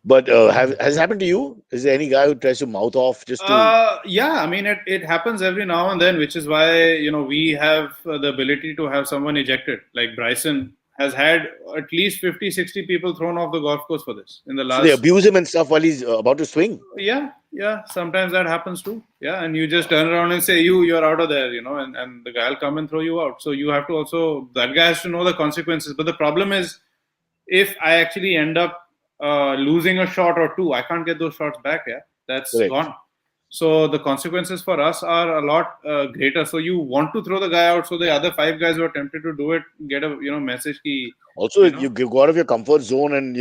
Speaker 1: But has it happened to you? Is there any guy who tries to mouth off just to?
Speaker 2: Yeah, I mean, it happens every now and then, which is why, we have the ability to have someone ejected. Like Bryson has had at least 50, 60 people thrown off the golf course for this in the
Speaker 1: So they
Speaker 2: last.
Speaker 1: abuse him and stuff while he's about to swing.
Speaker 2: Yeah. Sometimes that happens too. Yeah. And you just turn around and say, you're out of there, and the guy will come and throw you out. So you have to that guy has to know the consequences. But the problem is, if I actually end up losing a shot or two, I can't get those shots back. Yeah, that's
Speaker 1: Correct.
Speaker 2: gone. So the consequences for us are a lot greater. So you want to throw the guy out, so the other 5 guys who are tempted to do it get a message ki.
Speaker 1: Also, you go out of your comfort zone, and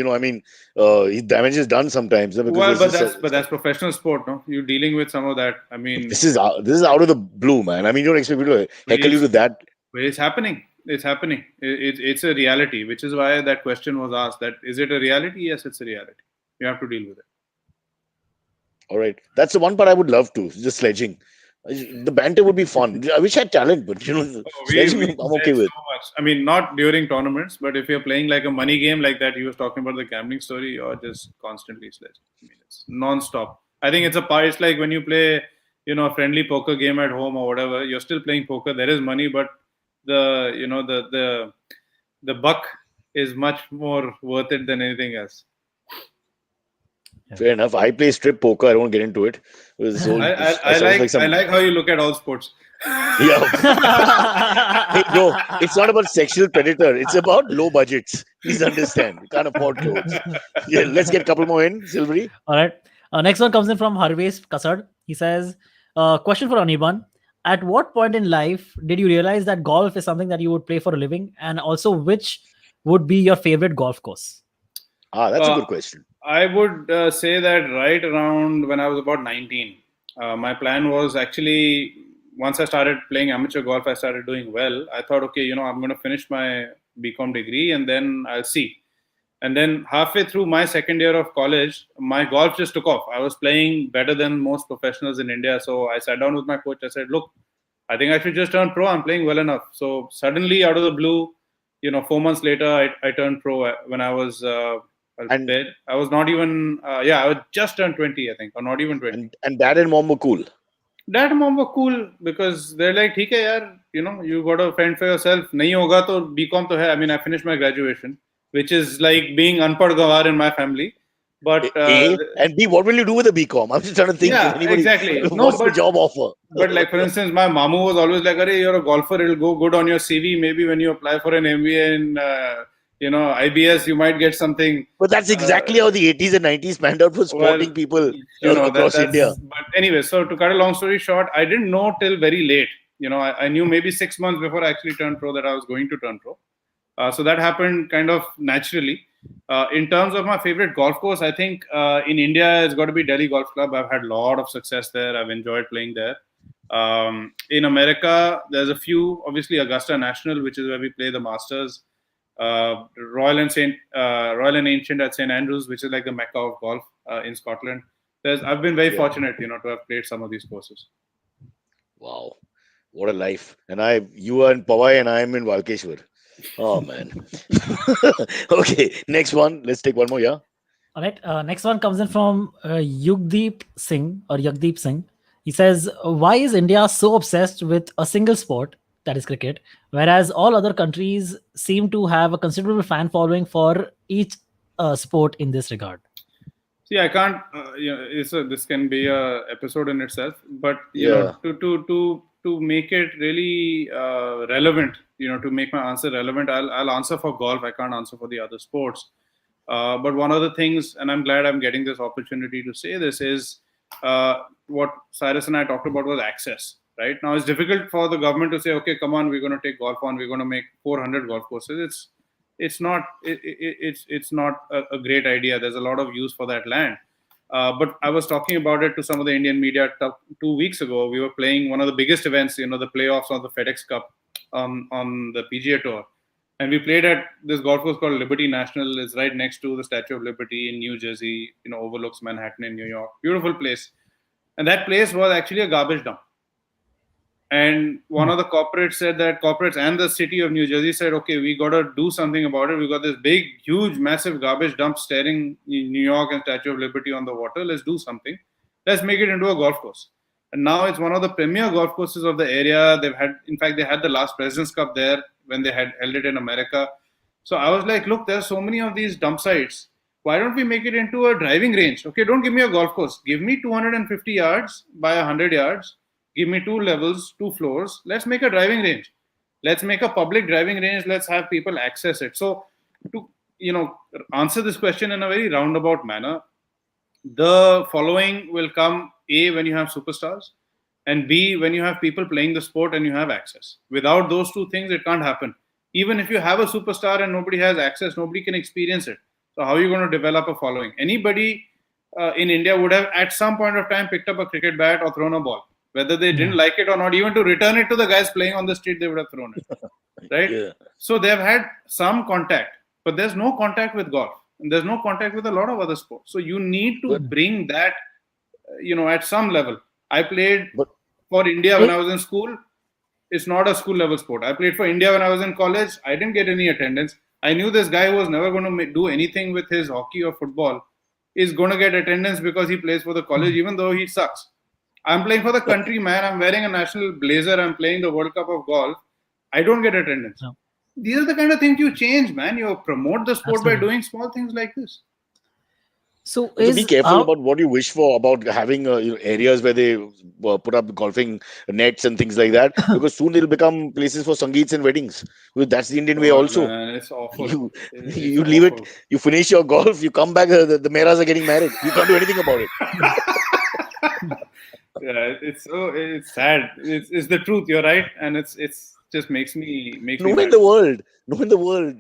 Speaker 1: damage is done sometimes. Because
Speaker 2: Well,
Speaker 1: there's
Speaker 2: but that's professional sport, no? You're dealing with some of that. I mean,
Speaker 1: this is out of the blue, man. I mean, you don't expect people to heckle you to that.
Speaker 2: but it's happening. It's happening. It's a reality, which is why that question was asked. That is it a reality? Yes, it's a reality. You have to deal with it.
Speaker 1: All right, that's the one part I would love to. Just sledging. The banter would be fun. I wish I had talent, but sledging I'm okay with.
Speaker 2: So much. I mean, not during tournaments, but if you're playing like a money game like that, he was talking about the gambling story, you're just constantly sledging. I mean, it's non-stop. I think it's it's like when you play, a friendly poker game at home or whatever. You're still playing poker. There is money, but the buck is much more worth it than anything else.
Speaker 1: Fair enough. I play strip poker. I don't get into it.
Speaker 2: I like how you look at all sports.
Speaker 1: Yeah. Hey, bro, it's not about sexual predator. It's about low budgets. Please understand. You can't afford clothes. Yeah, let's get a couple more in, Silvery.
Speaker 3: All right. Next one comes in from Harvesh Kasad. He says, question for Anirban. At what point in life did you realize that golf is something that you would play for a living? And also, which would be your favorite golf course?
Speaker 1: That's a good question.
Speaker 2: I would say that right around when I was about 19, my plan was actually, once I started playing amateur golf, I started doing well. I thought, okay, I'm going to finish my BCom degree and then I'll see. And then halfway through my second year of college, my golf just took off. I was playing better than most professionals in India. So I sat down with my coach. I said, look, I think I should just turn pro. I'm playing well enough. So suddenly out of the blue, 4 months later, I turned pro when I was... I was not even, I was just turned 20, I think, or not even 20.
Speaker 1: And dad and mom were cool.
Speaker 2: Dad and mom were cool because they're like, "ठीक है यार, you got a friend for yourself. नहीं होगा तो BCom तो है." I mean, I finished my graduation, which is like being unpad gawar in my family. But
Speaker 1: A and B, what will you do with a BCom? I'm just trying to think.
Speaker 2: Yeah, exactly.
Speaker 1: What's the job offer?
Speaker 2: But like, for instance, my mamu was always like, "Arey, you're a golfer. It'll go good on your CV. Maybe when you apply for an MBA in IBS, you might get something."
Speaker 1: But that's exactly how the 80s and 90s panned out for sporting people across India.
Speaker 2: But anyway, so to cut a long story short, I didn't know till very late. I knew maybe 6 months before I actually turned pro that I was going to turn pro. So that happened kind of naturally. In terms of my favorite golf course, I think in India, it's got to be Delhi Golf Club. I've had a lot of success there. I've enjoyed playing there. In America, there's a few. Obviously, Augusta National, which is where we play the Masters. Royal and Ancient at St Andrews, which is like the mecca of golf in Scotland. I've been very fortunate, to have played some of these courses.
Speaker 1: Wow, what a life! And you are in Powai, and I am in Walkeshwar. Oh man. Okay, next one. Let's take one more. Yeah.
Speaker 3: All right. Next one comes in from Yugdeep Singh. He says, "Why is India so obsessed with a single sport, that is cricket, whereas all other countries seem to have a considerable fan following for each sport in this regard?"
Speaker 2: See, I can't. This can be a episode in itself, but to to make it really relevant, to make my answer relevant, I'll answer for golf. I can't answer for the other sports. But one of the things, and I'm glad I'm getting this opportunity to say this, is what Cyrus and I talked about was access. Right now, it's difficult for the government to say, okay, come on, we're going to take golf on, we're going to make 400 golf courses. It's not a great idea. There's a lot of use for that land. But I was talking about it to some of the Indian media 2 weeks ago. We were playing one of the biggest events, the playoffs of the FedEx Cup on the PGA Tour. And we played at this golf course called Liberty National. It's right next to the Statue of Liberty in New Jersey, overlooks Manhattan in New York. Beautiful place. And that place was actually a garbage dump. And one of the corporates and the city of New Jersey said, okay, we got to do something about it. We got this big, huge, massive garbage dump staring New York and Statue of Liberty on the water. Let's do something. Let's make it into a golf course. And now it's one of the premier golf courses of the area. They had the last President's Cup there when they had held it in America. So I was like, look, there's so many of these dump sites. Why don't we make it into a driving range? Okay, don't give me a golf course. Give me 250 yards by 100 yards. Give me 2 levels, 2 floors. Let's make a driving range. Let's make a public driving range. Let's have people access it. So to, answer this question in a very roundabout manner, the following will come: A, when you have superstars, and B, when you have people playing the sport and you have access. Without those 2 things, it can't happen. Even if you have a superstar and nobody has access, nobody can experience it. So how are you going to develop a following? Anybody in India would have at some point of time picked up a cricket bat or thrown a ball. Whether they didn't like it or not, even to return it to the guys playing on the street, they would have thrown it. Right?
Speaker 1: Yeah.
Speaker 2: So they've had some contact, but there's no contact with golf. And there's no contact with a lot of other sports. So you need to bring that, at some level. I played for India when I was in school. It's not a school level sport. I played for India when I was in college. I didn't get any attendance. I knew this guy who was never going to do anything with his hockey or football is going to get attendance because he plays for the college, even though he sucks. I'm playing for the country, man. I'm wearing a national blazer. I'm playing the World Cup of golf. I don't get attendance. No. These are the kind of things you change, man. You promote the sport by doing small things like this.
Speaker 1: So be careful about what you wish for, about having areas where they put up golfing nets and things like that, because soon they'll become places for sangeets and weddings. That's the Indian way also.
Speaker 2: Man, it's awful.
Speaker 1: You leave it, you finish your golf, you come back, the Mehras are getting married. You can't do anything about it.
Speaker 2: Yeah, it's sad. It's the truth. You're right, and it's just makes me
Speaker 1: no in the world.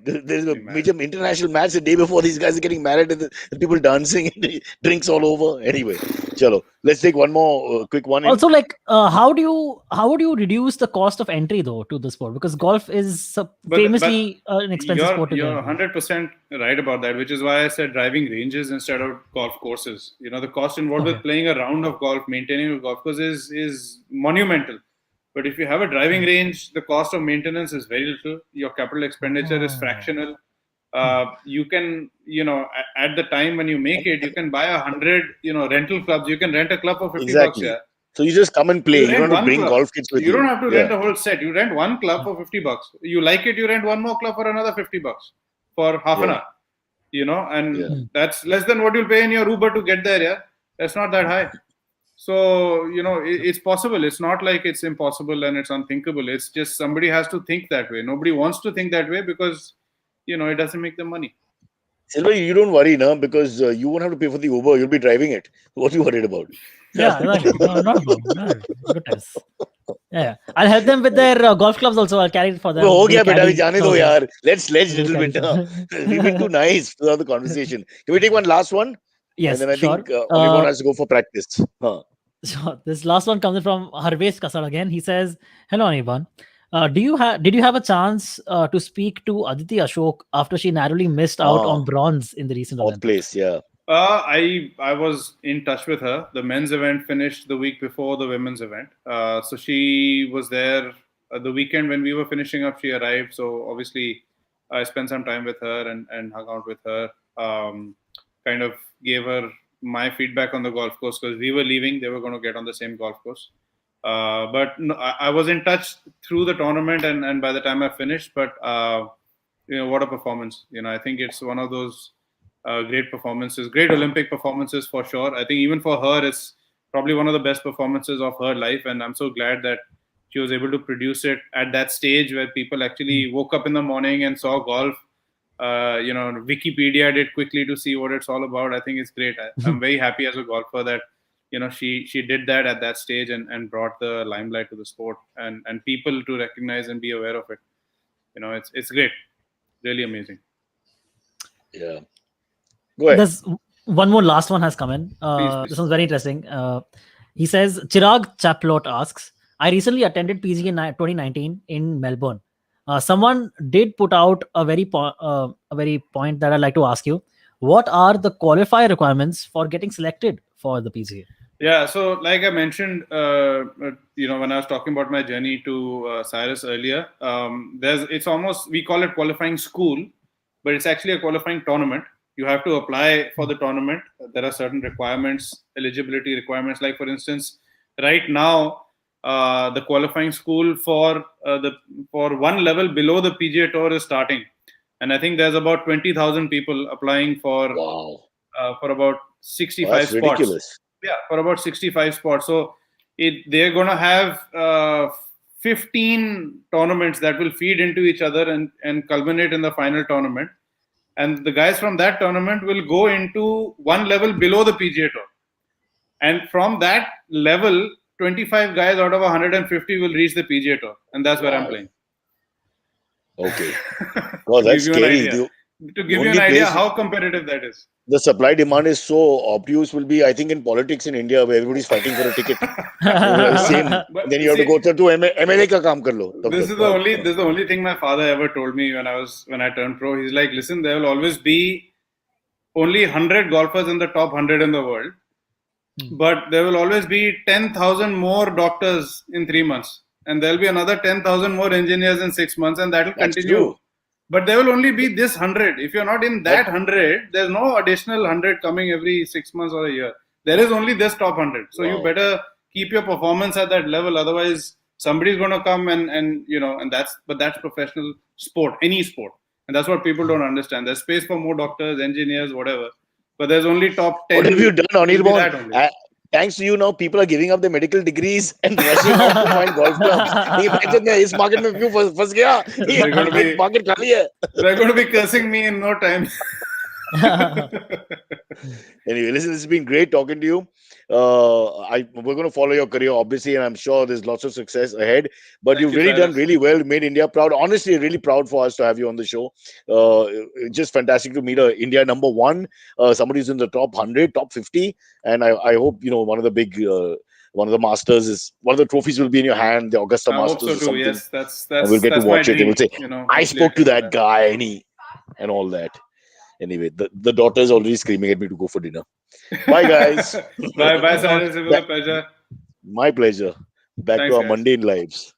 Speaker 1: There's a major international match the day before these guys are getting married, and the people dancing and drinks all over. Anyway, chalo, let's take one more quick one.
Speaker 3: Also, how would you reduce the cost of entry though to the sport? Because golf is famously an expensive sport.
Speaker 2: You're 100% right about that, which is why I said driving ranges instead of golf courses. The cost involved with playing a round of golf, maintaining a golf course is monumental. But if you have a driving range, the cost of maintenance is very little. Your capital expenditure is fractional. You can, at the time when you make it, you can buy 100, rental clubs. You can rent a club for 50 bucks. Yeah.
Speaker 1: So you just come and play. You don't have to bring golf kits with you.
Speaker 2: You don't have to rent a whole set. You rent one club for 50 bucks. You like it, you rent one more club for another 50 bucks for half an hour. And that's less than what you'll pay in your Uber to get there. Yeah, that's not that high. So, it's possible. It's not like it's impossible and it's unthinkable. It's just somebody has to think that way. Nobody wants to think that way because, it doesn't make them money.
Speaker 1: Silver, you don't worry, no, because you won't have to pay for the Uber. You'll be driving it. What are you worried about?
Speaker 3: Yeah, right. No, not good. Yeah, I'll help them with their golf clubs also. I'll carry it for them.
Speaker 1: No, Let's little bit. We've been too nice throughout the conversation. Can we take one last one?
Speaker 3: Yes,
Speaker 1: and then I think everyone has to go for practice.
Speaker 3: So this last one comes in from Harvesh Kasar again. He says, "Hello, Anirban. Did you have a chance to speak to Aditi Ashok after she narrowly missed out on bronze in the recent Olympics?"
Speaker 1: Place, yeah.
Speaker 2: I was in touch with her. The men's event finished the week before the women's event. So she was there the weekend when we were finishing up. She arrived. So obviously, I spent some time with her and hung out with her. Kind of gave her my feedback on the golf course because we were leaving. They were going to get on the same golf course. But no, I was in touch through the tournament and by the time I finished. But, what a performance. I think it's one of those great performances, great Olympic performances for sure. I think even for her, it's probably one of the best performances of her life. And I'm so glad that she was able to produce it at that stage where people actually woke up in the morning and saw golf. Wikipedia it quickly to see what it's all about. I think it's great. I'm very happy as a golfer that she did that at that stage and brought the limelight to the sport and people to recognize and be aware of it. It's great, really amazing.
Speaker 1: Yeah, go ahead.
Speaker 3: There's one more last one has come in.
Speaker 2: Please.
Speaker 3: This one's very interesting. He says, Chirag Chaplot asks, I recently attended PGA 2019 in Melbourne. Someone did put out a very point that I'd like to ask you. What are the qualifier requirements for getting selected for the PGA?
Speaker 2: Yeah, so like I mentioned, when I was talking about my journey to Cyrus earlier, it's almost, we call it qualifying school, but it's actually a qualifying tournament. You have to apply for the tournament. There are certain requirements, eligibility requirements. Like for instance, right now, the qualifying school for one level below the PGA Tour is starting, and I think there's about 20,000 people applying for about 65
Speaker 1: that's
Speaker 2: spots.
Speaker 1: Ridiculous.
Speaker 2: Yeah, for about 65 spots. So they're going to have 15 tournaments that will feed into each other and culminate in the final tournament. And the guys from that tournament will go into one level below the PGA Tour. And from that level, 25 guys out of 150 will reach the PGA Tour. And that's where I'm playing.
Speaker 1: Okay. Well, that's scary.
Speaker 2: To give you an idea how competitive that is.
Speaker 1: The supply demand is so obtuse will be, I think, in politics in India where everybody's fighting for a ticket. Same. Then you have to go to MLA ka kaam kar lo.
Speaker 2: This is the only thing my father ever told me when I turned pro. He's like, listen, there will always be only 100 golfers in the top 100 in the world, but there will always be 10,000 more doctors in 3 months, and there will be another 10,000 more engineers in 6 months, and that will continue.
Speaker 1: True.
Speaker 2: But there will only be this 100. If you're not in that 100, there's no additional 100 coming every 6 months or a year. There is only this top 100. So you better keep your performance at that level. Otherwise, somebody's going to come and that's professional sport, any sport. And that's what people don't understand. There's space for more doctors, engineers, whatever. But there's only top 10.
Speaker 1: What have you done, Anirban? Thanks to you, now people are giving up their medical degrees and rushing out to find golf clubs. Imagine this market mein kyun fas gaya. Market khali hai.
Speaker 2: They're going to be cursing me in no time.
Speaker 1: Anyway, listen, it's been great talking to you. We're going to follow your career, obviously, and I'm sure there's lots of success ahead. But you've really done really well, made India proud. Honestly, really proud for us to have you on the show. Just fantastic to meet India number one, somebody who's in the top 100, top 50. And I hope, one of the big... one of the Masters one of the trophies will be in your hand, the Augusta Masters
Speaker 2: hope so
Speaker 1: or something.
Speaker 2: Yes, that's
Speaker 1: and we'll get to watch it and we'll say, I spoke to that guy and all that. Anyway, the daughter is already screaming at me to go for dinner. Bye, guys.
Speaker 2: Bye, Cyrus. It was a pleasure.
Speaker 1: My pleasure. Back to our mundane lives.